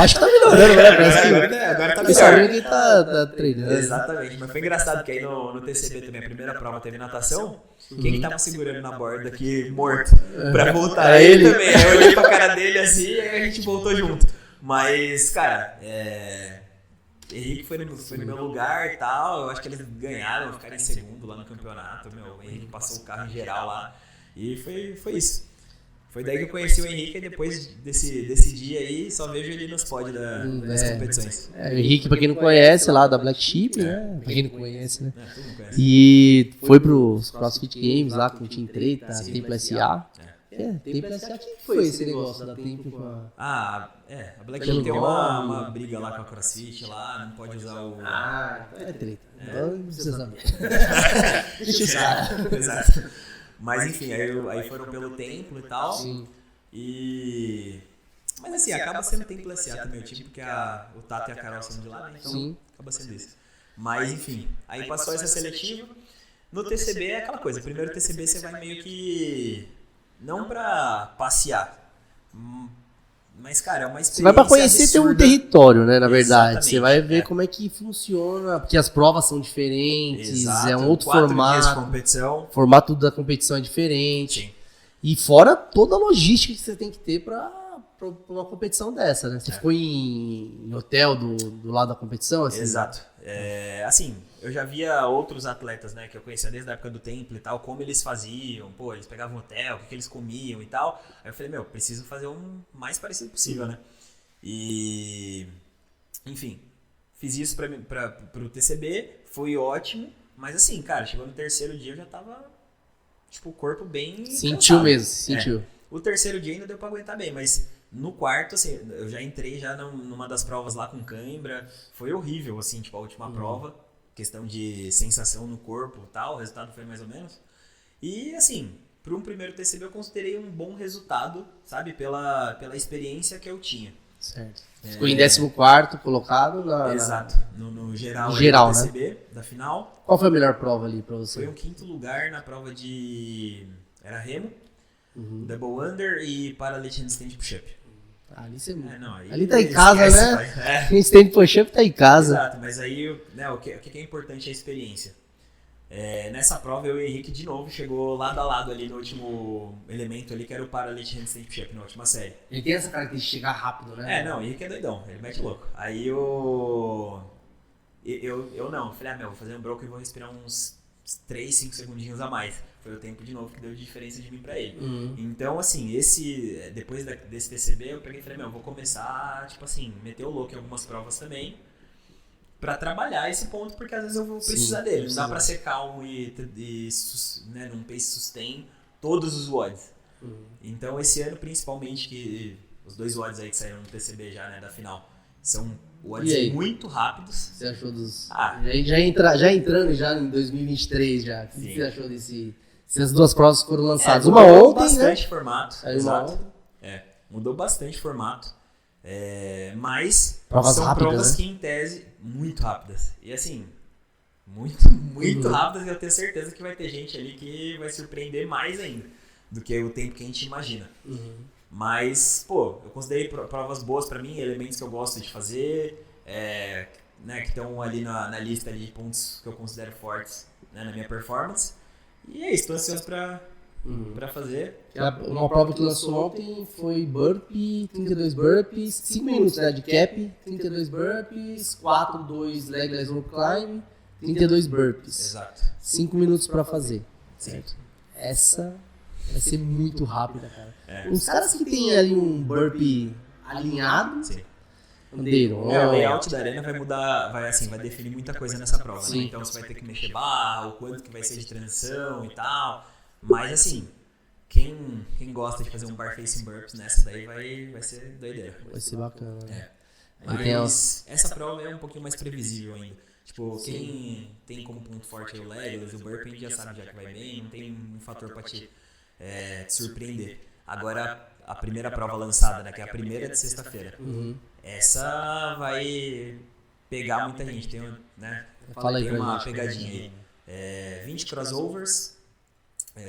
Acho que tá melhorando, né? Parece que Agora tá você sabe melhor. que tá treinando. Exatamente, mas foi engraçado que aí no TCB também, a primeira prova teve natação, quem que tava segurando na borda aqui, morto, pra voltar? Era ele. Também, eu olhei pra cara dele assim e aí a gente voltou junto. Mas, cara, Henrique foi no meu lugar e tal, eu acho que eles ganharam, ficaram em segundo lá no campeonato, meu, o Henrique passou o carro em geral lá, e foi isso. Foi daí que eu conheci o Henrique e depois desse dia aí só vejo ele nos pódios das competições. O Henrique, pra quem não conhece, lá da Black Sheep, né? Pra quem não conhece, né? Todo mundo conhece. E foi pros CrossFit Games lá com o Team Treta, Temple SA. Temple SA, o que foi esse negócio da Temple com a... A Black Sheep tem uma briga lá com a CrossFit lá, não pode usar o... é treta. Então não precisa saber. Deixa os caras. Exato. Mas enfim, aí foram pelo templo e tal. Sim. Mas assim, acaba sendo Templo SA também o time, porque o Tato e a Carol são de lá, né? Então Sim. acaba sendo isso. Mas enfim, aí passou essa seletiva. No TCB é aquela coisa, primeiro TCB você vai meio que... Não pra passear. Mas, cara, é uma experiência. Você vai pra conhecer teu território, né? Na verdade. Exatamente, Você vai ver como é que funciona, porque as provas são diferentes, Exato, é um outro 4 dias de formato. competição. O formato da competição é diferente. Sim. E fora toda a logística que você tem que ter pra uma competição dessa, né? Você ficou em hotel do lado da competição? Assim? Exato. Assim, eu já via outros atletas, né, que eu conhecia desde a época do Temple e tal, como eles faziam, eles pegavam hotel, o que eles comiam e tal. Aí eu falei, meu, preciso fazer um mais parecido possível, né? E, enfim, fiz isso pro TCB, foi ótimo, mas assim, cara, chegou no terceiro dia eu já tava, tipo, o corpo bem Sentiu cansado. mesmo, sentiu. O terceiro dia ainda deu pra aguentar bem, mas no quarto, assim, eu já entrei já numa das provas lá com cãibra, foi horrível, assim, tipo, a última prova, questão de sensação no corpo e tal, o resultado foi mais ou menos. E, assim, para um primeiro TCB eu considerei um bom resultado, sabe, pela experiência que eu tinha. Certo. Ficou em 14º colocado Exato, no geral geral, do TCB, né? Da final. Qual foi a melhor prova ali pra você? Foi um 5º lugar na prova de... Era remo, double under e paralete handstand push-up. Ali você... Não, ali tá em casa, esquece, né? Quem tem push-up tá em casa. Exato, mas aí, né, o que é importante é a experiência. Nessa prova, eu e o Henrique, de novo, chegou lado a lado ali no último elemento ali, que era o Paralete Handstand Push-Up, na última série. Ele tem essa característica de chegar rápido, né? Não, o Henrique é doidão, ele mete louco. Aí eu não, falei, vou fazer um broken e vou respirar uns 3, 5 segundinhos a mais. Foi o tempo de novo que deu de diferença de mim pra ele. Então, assim, depois desse TCB, eu peguei e falei, vou começar, tipo assim, meter o louco em algumas provas também, pra trabalhar esse ponto, porque às vezes eu vou precisar dele. Não dá pra ser calmo e né, num pace sustain todos os WODs. Então, esse ano, principalmente, que os 2 WODs aí que saíram no TCB já, né, da final, são WODs muito rápidos. Você achou dos... já entrando já em 2023 já. O que você achou dessas 2 provas que foram lançadas? Uma mudou ontem, bastante né? Formato, Aí exato. Mudou bastante formato. Mas provas são rápidas, provas né? que, em tese, muito rápidas. E assim, muito rápidas, e eu tenho certeza que vai ter gente ali que vai surpreender mais ainda do que o tempo que a gente imagina. Mas, eu considerei provas boas pra mim, elementos que eu gosto de fazer, né, que estão ali na lista ali de pontos que eu considero fortes, né, na minha performance. E é isso, tô ansioso pra fazer. Uma prova que lançou ontem foi burpee, 32 burpees, 5 minutos, né, de cap, 32 burpees, 4, 2 legless rope climb, 32 burpees. Exato. 5 minutos pra fazer. Certo. Essa vai ser muito rápida, cara. Os caras que tem ali um burpee alinhado, Sim. Bandeiro. O layout da arena vai mudar, vai definir muita coisa nessa prova, né? Sim. Então você vai ter que mexer barra, o quanto que vai ser de transição e tal. Mas assim, quem gosta de fazer um bar facing burps nessa daí vai ser doideira. Vai ser bacana, né? Mas essa prova é um pouquinho mais previsível ainda. Tipo, quem tem como ponto forte o legless, o burpee, a gente já sabe já que vai bem, não tem um fator pra te surpreender. Agora, a primeira prova lançada, né, que é a primeira de sexta-feira, essa vai pegar muita gente. Tem, né, Fala aí tem pra uma gente. pegadinha aí. 20 crossovers,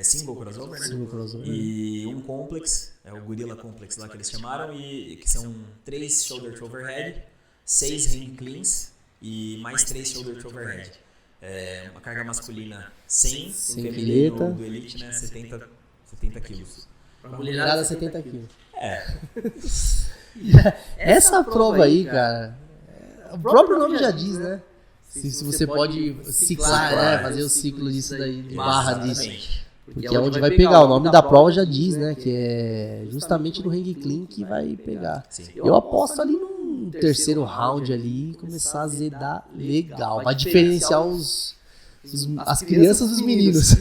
single crossover, né? Single crossover. E um complex, o Gorilla Complex lá que eles chamaram, e que são 3 shoulder to overhead, 6 hang cleans e mais 3 shoulder to overhead. Uma carga masculina 100, feminino do Elite, né, 70 quilos. Mulherada 70 quilos. É. Essa prova aí, cara, o próprio nome já diz, né? Se você pode ciclar, né? Fazer o ciclo disso daí, de barra disso. Exatamente. Porque é onde vai pegar. O nome da prova já diz, né? Que é justamente no hang clean que vai pegar. Sim. Eu aposto ali num terceiro round ali começar a zedar legal. Vai diferenciar as crianças dos meninos.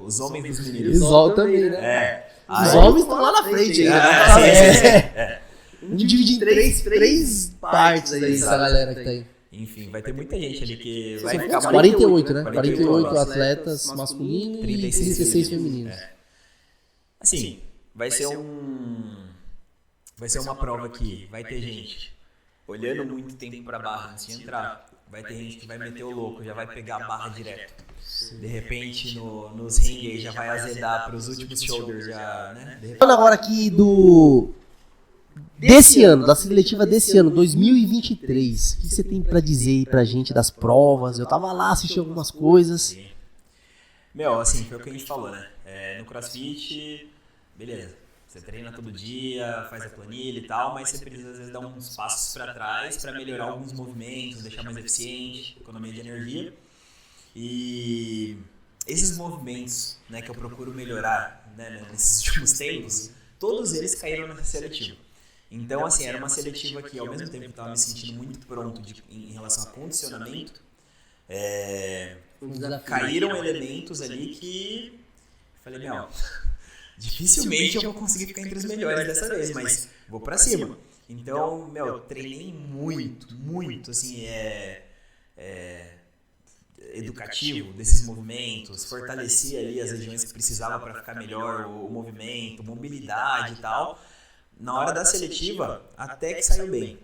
Os homens dos meninos. Os homens também, né? Os Aí- homens estão lá na frente ainda. Vamos dividir em três partes aí, essa galera que tá aí. Enfim, vai ter muita gente ali que vai São ficar 48, né? 48 48 atletas masculinos e 36 femininos. Assim, vai ser uma prova que vai ter gente olhando muito tempo pra barra antes de entrar. Vai ter gente que vai meter o louco, já vai pegar a barra direto. De repente, nos ring aí já vai azedar pros últimos shoulders, já, né? Falando agora aqui desse ano, da seletiva desse ano, 2023. O que você tem pra dizer aí pra gente das provas? Eu tava lá assistindo algumas coisas. Sim. Meu, assim, foi o que a gente falou, né? No CrossFit, beleza. Você treina todo dia, faz a planilha e tal, mas você precisa às vezes dar uns passos pra trás pra melhorar alguns movimentos, deixar mais eficiente, economia de energia. E esses movimentos, né, que eu procuro melhorar, né, nesses últimos tempos, todos eles caíram nessa seletiva. Então, assim, era uma seletiva que, ao mesmo tempo que eu estava me sentindo muito pronto em relação a condicionamento, caíram elementos ali que falei, dificilmente eu vou conseguir ficar entre os melhores dessa vez, mas vou pra cima. Então, treinei muito, assim, educativo desses movimentos, fortaleci ali as regiões que precisava para ficar melhor o movimento, mobilidade e tal. Na hora da seletiva, até que saiu bem.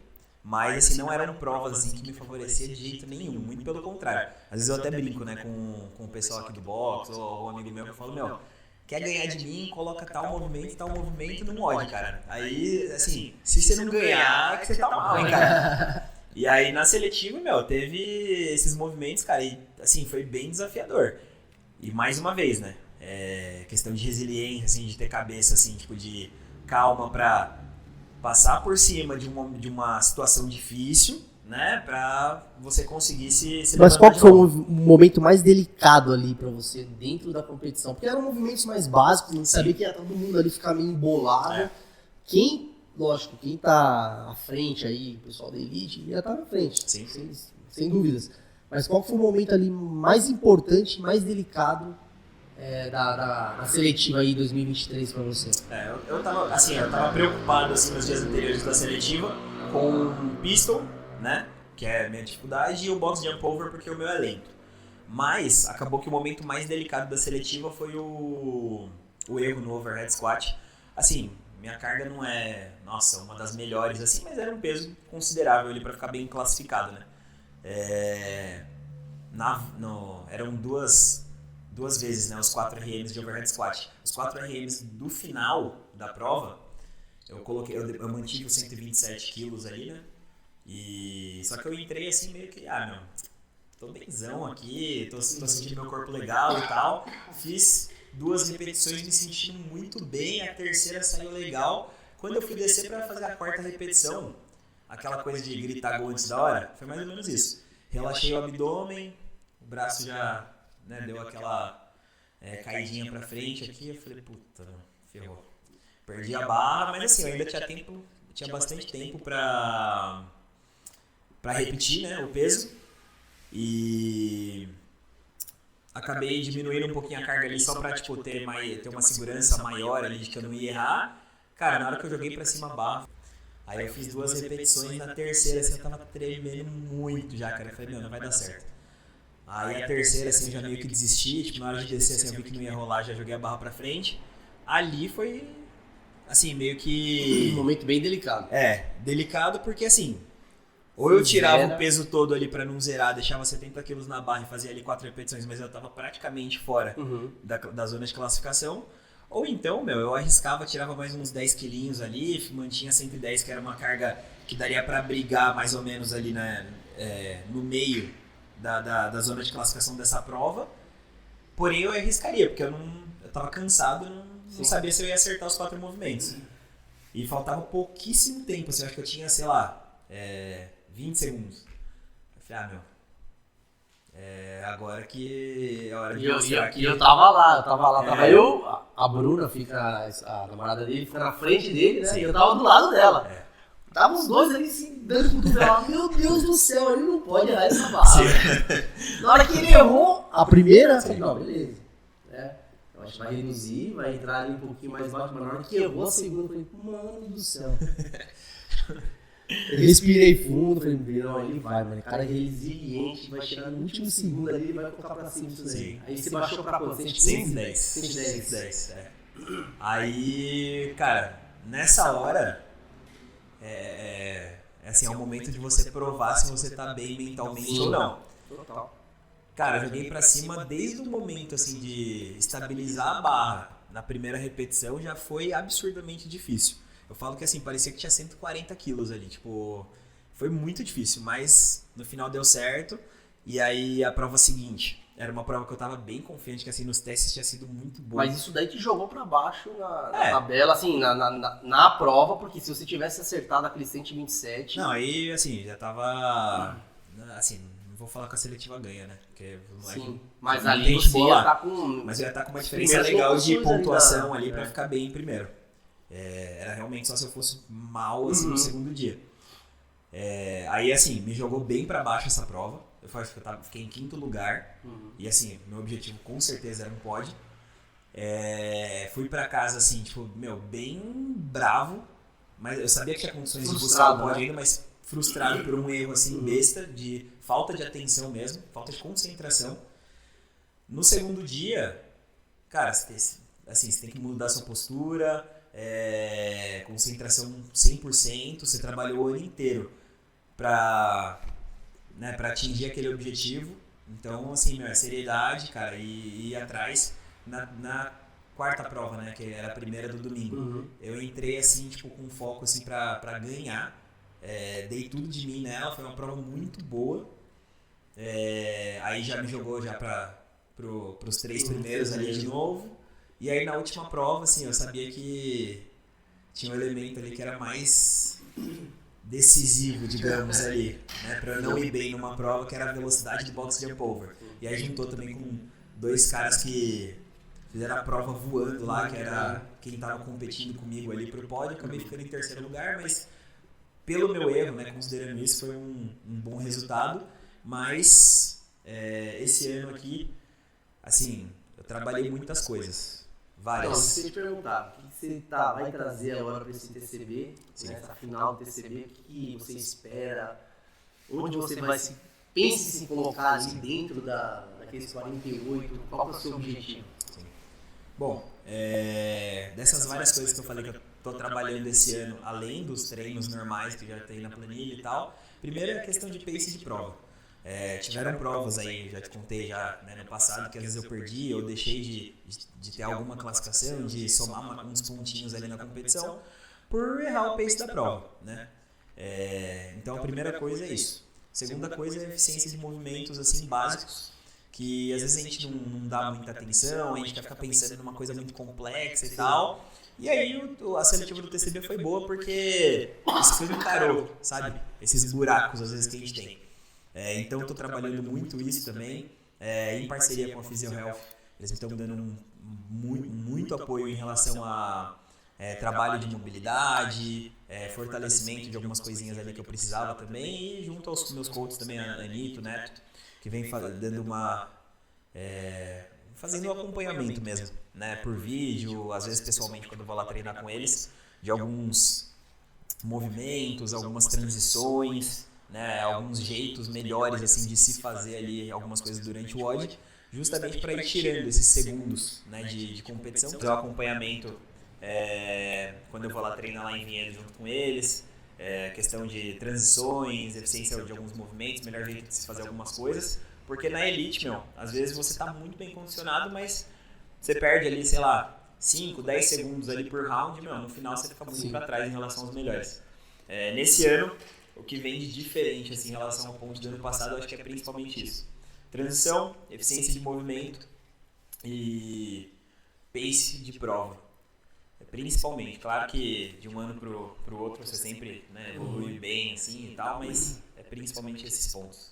Mas, assim, não eram provas assim, que me favoreciam de jeito nenhum, muito pelo contrário. Às vezes eu até brinco, né, com o pessoal aqui do box ou um amigo meu que eu falo, quer ganhar de mim, coloca tal movimento no mod, cara. Aí, assim, se você não ganhar, é que você tá mal, hein, cara. E aí, na seletiva, teve esses movimentos, cara, e, assim, foi bem desafiador. E mais uma vez, né, questão de resiliência, assim, de ter cabeça, assim, tipo, de calma pra passar por cima de uma situação difícil, né, pra você conseguir se Mas qual foi o momento mais delicado ali pra você dentro da competição? Porque eram movimentos mais básicos, não sabia que ia todo mundo ali ficar meio embolado. Quem tá à frente aí, o pessoal da Elite, ia estar na frente, sim. Sem dúvidas. Mas qual foi o momento ali mais importante, mais delicado da seletiva aí 2023 pra você? Eu tava preocupado assim, nos dias anteriores da seletiva com o pistol, né, que é a minha dificuldade, e o box jump over, porque o meu é lento. Mas acabou que o momento mais delicado da seletiva foi o erro no overhead squat. Assim, minha carga não é, uma das melhores assim, mas era um peso considerável ali para ficar bem classificado, né? Eram duas vezes, né, os 4 RMs de overhead squat. Os 4 RMs do final da prova, eu mantive os 127 quilos ali, né? Só que eu entrei assim meio que, tô benzão aqui, tô sentindo meu corpo legal e tal. Fiz 2 repetições me sentindo muito bem, a terceira saiu legal. Quando eu fui descer pra fazer a 4ª repetição, aquela coisa de gritar gol antes da hora, foi mais ou menos isso. Relaxei o abdômen, o braço já, né, deu aquela caidinha pra frente aqui, eu falei, puta, ferrou. Perdi a barra, mas assim, eu ainda tinha bastante tempo pra repetir, né, o peso, e acabei diminuindo um pouquinho a carga ali só pra ter uma segurança maior ali de que eu não ia errar. Cara, na hora que eu joguei pra cima a barra, aí eu fiz 2 repetições, na terceira assim, eu tava tremendo muito já, cara, eu falei, não vai dar certo. Aí a terceira assim, eu já meio que desisti, na hora de descer assim, eu vi que não ia rolar, já joguei a barra pra frente. Ali foi, assim, meio que... Um momento bem delicado. Delicado porque assim... Ou eu tirava o peso todo ali pra não zerar, deixava 70 quilos na barra e fazia ali 4 repetições, mas eu tava praticamente fora da zona de classificação. Ou então, eu arriscava, tirava mais uns 10 quilinhos ali, mantinha 110, que era uma carga que daria pra brigar mais ou menos ali no meio da zona de classificação dessa prova. Porém, eu arriscaria, porque eu tava cansado, não sabia se eu ia acertar os 4 movimentos. E faltava pouquíssimo tempo, assim, eu acho que eu tinha, sei lá... 20 segundos. Eu falei, agora que é hora de mostrar aqui. E eu tava lá, tava eu, a Bruna, a namorada dele, fica na frente dele, né? Sim. E eu tava do lado dela. Tava os dois ali assim, dando cotovelo. Meu Deus do céu, ele não pode errar essa barra. Na hora que ele errou a primeira, eu falei, não, beleza. Eu acho que vai reduzir, vai entrar ali um pouquinho mais baixo, mas na hora que errou a segunda, eu falei, mano do céu. Eu respirei fundo, falei, não, ele vai, mano. O cara é resiliente, vai chegar no último segundo ali, ele vai colocar pra cima isso daí. Aí você baixou pra quanto? 110. 110. Aí, cara, nessa hora, assim, é o momento de você provar se você tá bem mentalmente ou não. Total. Cara, eu joguei pra cima desde o momento, assim, de estabilizar a barra na primeira repetição, já foi absurdamente difícil. Eu falo que assim, parecia que tinha 140 quilos ali, tipo, foi muito difícil, mas no final deu certo. E aí a prova seguinte, era uma prova que eu tava bem confiante, que assim, nos testes tinha sido muito boa. Mas isso daí te jogou pra baixo na tabela, assim, na prova, porque se você tivesse acertado aquele 127... Não, aí assim, já tava, assim, não vou falar que a seletiva ganha, né? Porque sim, mas ali você ia estar com... Mas eu ia estar com uma diferença legal de pontuação ali pra ficar bem em primeiro. Era realmente só se eu fosse mal assim, no segundo dia. Aí assim, me jogou bem pra baixo essa prova. Eu fiquei em 5º lugar. E assim, meu objetivo com certeza era um pódio. Fui pra casa assim, tipo, bem bravo. Mas eu sabia que tinha condições de buscar o pódio ainda, mas frustrado por um erro assim, besta, de falta de atenção mesmo, falta de concentração. No segundo dia, cara, você tem que mudar sua postura. Concentração 100%, você trabalhou o ano inteiro pra atingir aquele objetivo. Então, assim, seriedade, cara, e ir atrás. Na quarta prova, né, que era a primeira do domingo. Eu entrei assim, tipo, com foco assim pra ganhar. Dei tudo de mim nela, foi uma prova muito boa. Aí já me jogou já pros 3 primeiros ali de novo. E aí na última prova, assim, eu sabia que tinha um elemento ali que era mais decisivo, digamos, ali, né, pra eu não ir bem numa prova, que era a velocidade do box jump over. E aí juntou também com 2 caras que fizeram a prova voando lá, que era quem tava competindo comigo ali pro pódio. Acabei ficando em terceiro lugar, mas pelo meu erro, né, considerando isso, foi um bom resultado. Mas esse ano aqui, assim, eu trabalhei muitas coisas, várias. Não, se eu te perguntar, o que você vai trazer agora para esse TCB, né, essa final do TCB, o que você espera, onde você vai pense se colocar ali dentro daqueles 48, qual que é o seu objetivo? Sim. Bom, dessas várias coisas que eu falei que eu estou trabalhando esse ano, além dos treinos normais que já tem na planilha e tal, primeiro é a questão de pace de prova. Tiveram provas aí, já te contei já, né, no passado, que às vezes eu perdi ou deixei de ter alguma classificação, de somar uns pontinhos ali na competição, por errar o pace da prova, né? Então a primeira coisa é isso. Segunda coisa é a eficiência de movimentos assim básicos, que às vezes a gente não dá muita atenção, a gente quer ficar pensando numa coisa muito complexa e tal. E aí a seletiva do TCB foi boa porque isso encarou, sabe? Esses buracos às vezes que a gente tem. Então eu estou trabalhando muito isso também, em parceria com a PhysioHealth. Eles me estão dando muito apoio em relação a trabalho de mobilidade, fortalecimento de algumas coisinhas ali que eu precisava também, e junto aos meus coaches também, a Anito, Neto, que vem dando fazendo um acompanhamento mesmo, né, por vídeo, às vezes pessoalmente quando eu vou lá treinar com eles, de alguns movimentos, algumas transições, né, alguns jeitos melhores assim de se fazer ali algumas coisas durante o WOD, justamente para ir tirando esses segundos, né, de competição, fazer o acompanhamento quando eu vou lá treinar lá em Vinhedo junto com eles, questão de transições, eficiência de alguns movimentos, melhor jeito de se fazer algumas coisas, porque na elite, às vezes você está muito bem condicionado, mas você perde ali, sei lá, 5, 10 segundos ali por round, no final você fica muito para trás em relação aos melhores. Nesse ano, o que vem de diferente assim, em relação ao ponto do ano passado, eu acho que é principalmente isso. Transição, eficiência de movimento e pace de prova. Principalmente, claro que de um ano pro outro você sempre, né, evolui bem assim e tal, mas principalmente esses pontos.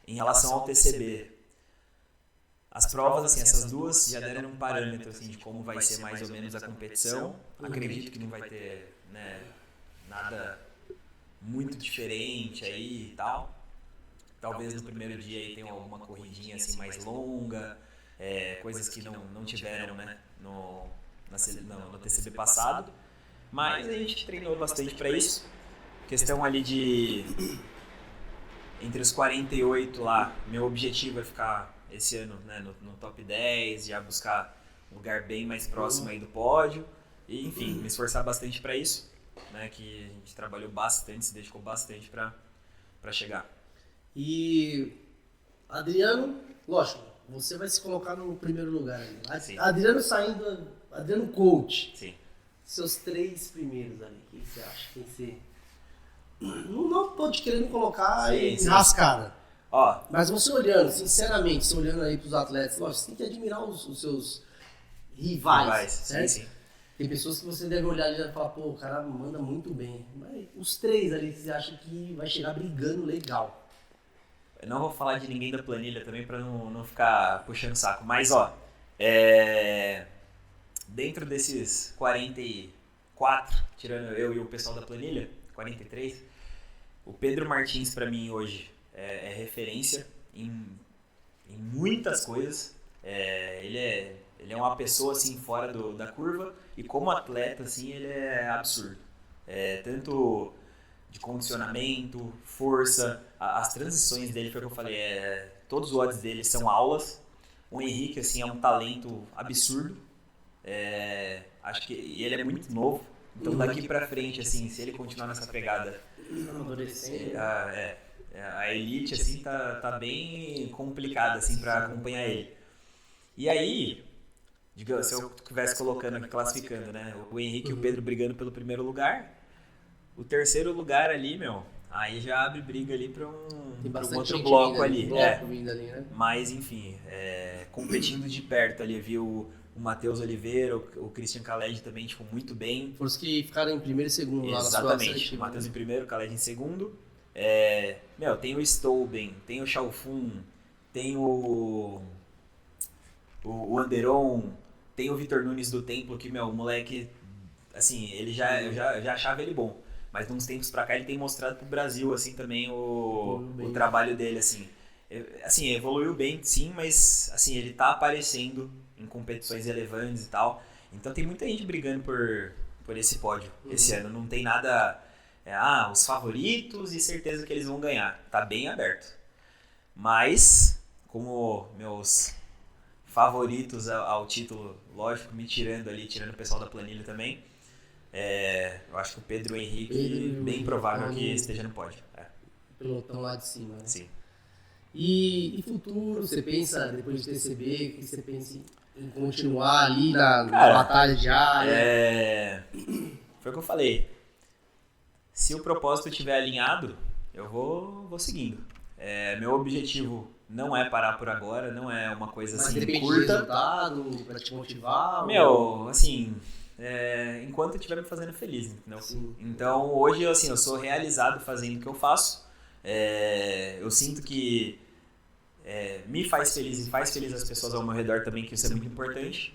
Em relação ao TCB, as provas, assim, essas duas já deram um parâmetro assim, de como vai ser mais ou menos a competição. Acredito que não vai ter, né, nada muito diferente aí e tal. Talvez no primeiro dia aí tenha alguma corridinha assim mais longa, coisas que não tiveram, né, no TCB passado. Mas a gente treinou bastante para isso. Questão ali de entre os 48 lá, meu objetivo é ficar esse ano, né, no top 10, já buscar um lugar bem mais próximo aí do pódio e, enfim, me esforçar bastante para isso, né, que a gente trabalhou bastante, se dedicou bastante para chegar. E Adriano, lógico, você vai se colocar no primeiro lugar ali. Sim. Adriano saindo, Adriano coach. Sim. Seus 3 primeiros ali, o que você acha? Tem que ser... Não tô te querendo colocar em rascada. Ó, mas você olhando, sinceramente, você olhando aí pros atletas, lógico, você tem que admirar os seus rivais, certo? Sim. Tem pessoas que você deve olhar ali e falar, pô, o cara manda muito bem. Mas os 3 ali, você acha que vai chegar brigando legal? Eu não vou falar de ninguém da planilha também pra não ficar puxando saco, mas ó, dentro desses 44, tirando eu e o pessoal da planilha, 43, o Pedro Martins pra mim hoje é referência em muitas coisas. Ele é uma pessoa assim fora da curva e como atleta assim ele é absurdo. Tanto de condicionamento, força, as transições dele, foi o que eu falei, todos os odds dele são aulas. O Henrique assim é um talento absurdo. Acho que ele é muito novo. Então daqui pra frente, assim, se ele continuar nessa pegada, a elite assim tá bem complicada assim para acompanhar ele. E aí, digamos, se eu estivesse colocando aqui, classificando, né? O Henrique e o Pedro brigando pelo primeiro lugar, o terceiro lugar ali, aí já abre briga ali para um outro bloco ali. Vindo ali, né? Mas, enfim, competindo de perto ali, viu o Matheus Oliveira, o Christian Khaled também, tipo, muito bem. Foram os que ficaram em primeiro e segundo lá na sua Exatamente, o Matheus em primeiro, o Khaled em segundo. Tem o Stouben, tem o Chaufun, tem o Anderon, tem o Vitor Nunes do Templo, que, o moleque, assim, eu já achava ele bom. Mas de uns tempos pra cá ele tem mostrado pro Brasil, assim, também o trabalho dele, assim. Assim, evoluiu bem, sim, mas, assim, ele tá aparecendo em competições relevantes e tal. Então tem muita gente brigando por esse pódio esse ano. Não tem nada, os favoritos e certeza que eles vão ganhar. Tá bem aberto. Mas, como meus favoritos ao título, lógico, tirando o pessoal da planilha também, eu acho que o Pedro e o Henrique, bem provável que esteja no pódio. Pelotão lá de cima, né? Sim. E futuro, você pensa, depois de TCB, que você pensa em continuar ali na batalha diária? Foi o que eu falei. Se o propósito estiver alinhado, eu vou seguindo. Meu objetivo não é parar por agora, não é uma coisa assim curta. Mas depende do resultado, pra te motivar? Assim, enquanto eu estiver me fazendo feliz, entendeu? Sim. Então, hoje, assim, eu sou realizado fazendo o que eu faço. Eu sinto que me faz feliz e faz feliz as pessoas ao meu redor também, que isso é muito importante.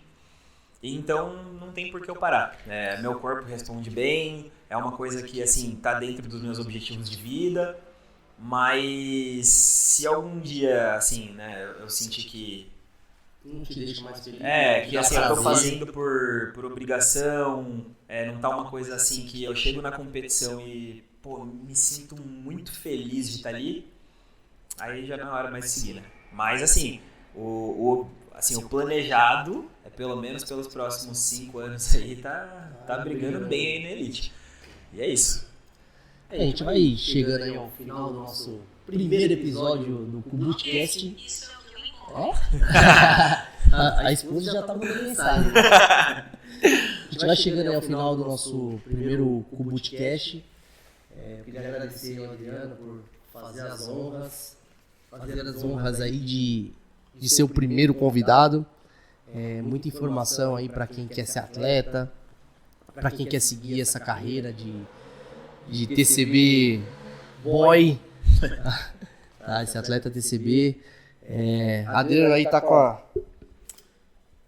Então, não tem por que eu parar. Meu corpo responde bem, é uma coisa que, assim, tá dentro dos meus objetivos de vida. Mas se algum dia, assim, né, eu sentir que... Não te deixa mais feliz. Que assim, eu tô fazendo por obrigação, não tá uma coisa assim que eu chego na competição e, me sinto muito feliz de estar ali, aí já não é hora mais de seguir, né? Mas assim, o planejado é pelo menos pelos próximos 5 anos aí, tá brigando bem aí na elite. E é isso. A gente vai chegando aí ao final do nosso primeiro episódio do Kubutcast. A esposa já tá mandando mensagem. A gente vai chegando aí ao final do nosso primeiro Kubutcast. Eu queria agradecer ao Adriano por fazer as honras aí de ser o primeiro convidado. Muita informação aí para quem quer ser atleta, para quem quer seguir essa carreira de TCB boy, esse atleta TCB. Adriano aí tá com a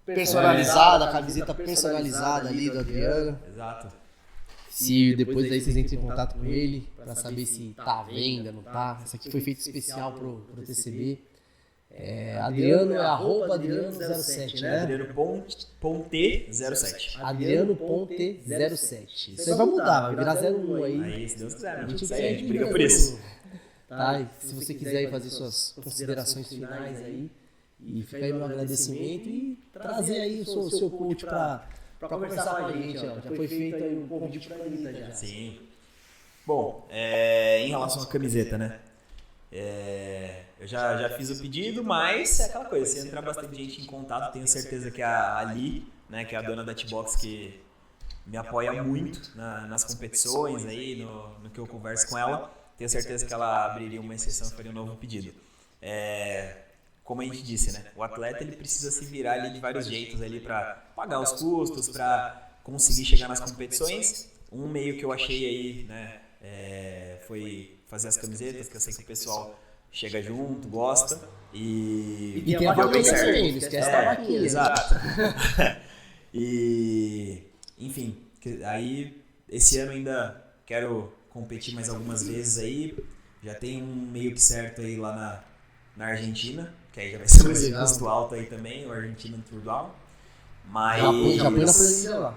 personalizada, a camiseta personalizada ali do Adriano. Exato. Se depois aí vocês entram em contato com ele para saber se tá à venda, não tá. Essa aqui foi feita especial pro TCB. Adriano é @Adriano07, né? Adriano.Ponte07. Adriano.07. Isso aí vai mudar, vai virar 01 aí. Aí, se Deus quiser, A gente briga por isso. Tá? E se você quiser aí fazer suas considerações finais aí, e fica aí meu agradecimento e trazer aí o seu coach pra conversar com a gente, ó. Já foi feito aí um convite pra Anitta já. Sim. Bom, em relação à camiseta, né? Eu já fiz o pedido, mas é aquela coisa, se entrar bastante gente em contato, tenho certeza que a Ali, né, que é a dona da T-Box, que me apoia muito nas competições aí, no que eu converso com ela, tenho certeza que ela abriria uma exceção e faria um novo pedido. Como a gente disse, né, o atleta ele precisa se virar ali de vários jeitos ali para pagar os custos, para conseguir chegar nas competições. Um meio que eu achei aí, né, foi fazer as camisetas, que eu sei que o pessoal chega junto, gosta e tem a vaquinha também, não esquece da vaquinha. Exato. E, enfim, aí esse ano ainda quero competir mais algumas vezes aí, já tem um meio que certo aí lá na Argentina, que aí já vai ser um custo alto aí também, o Argentina Tour Down. Mas... Já põe na planilha lá.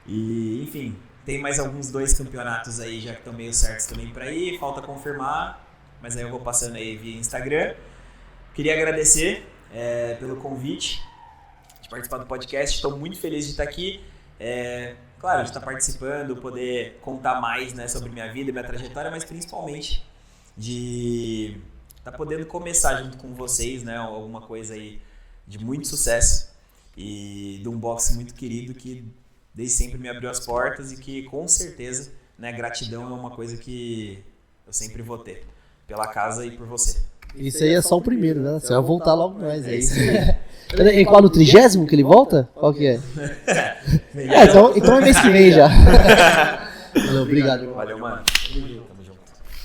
E, enfim, tem mais alguns 2 campeonatos aí já que estão meio certos também para ir, falta confirmar, mas aí eu vou passando aí via Instagram. Queria agradecer pelo convite de participar do podcast, estou muito feliz de estar aqui. Claro, de estar participando, poder contar mais, né, sobre minha vida, minha trajetória, mas principalmente de tá podendo começar junto com vocês, né? Alguma coisa aí de muito sucesso e de um boxe muito querido que desde sempre me abriu as portas e que com certeza, né, gratidão é uma coisa que eu sempre vou ter pela casa e por você. Isso aí é só o primeiro, né? Você vai voltar logo mais. É isso aí. Qual no 30º que ele volta? Qual que é? Então é mês que vem já. Valeu, obrigado. Valeu, mano.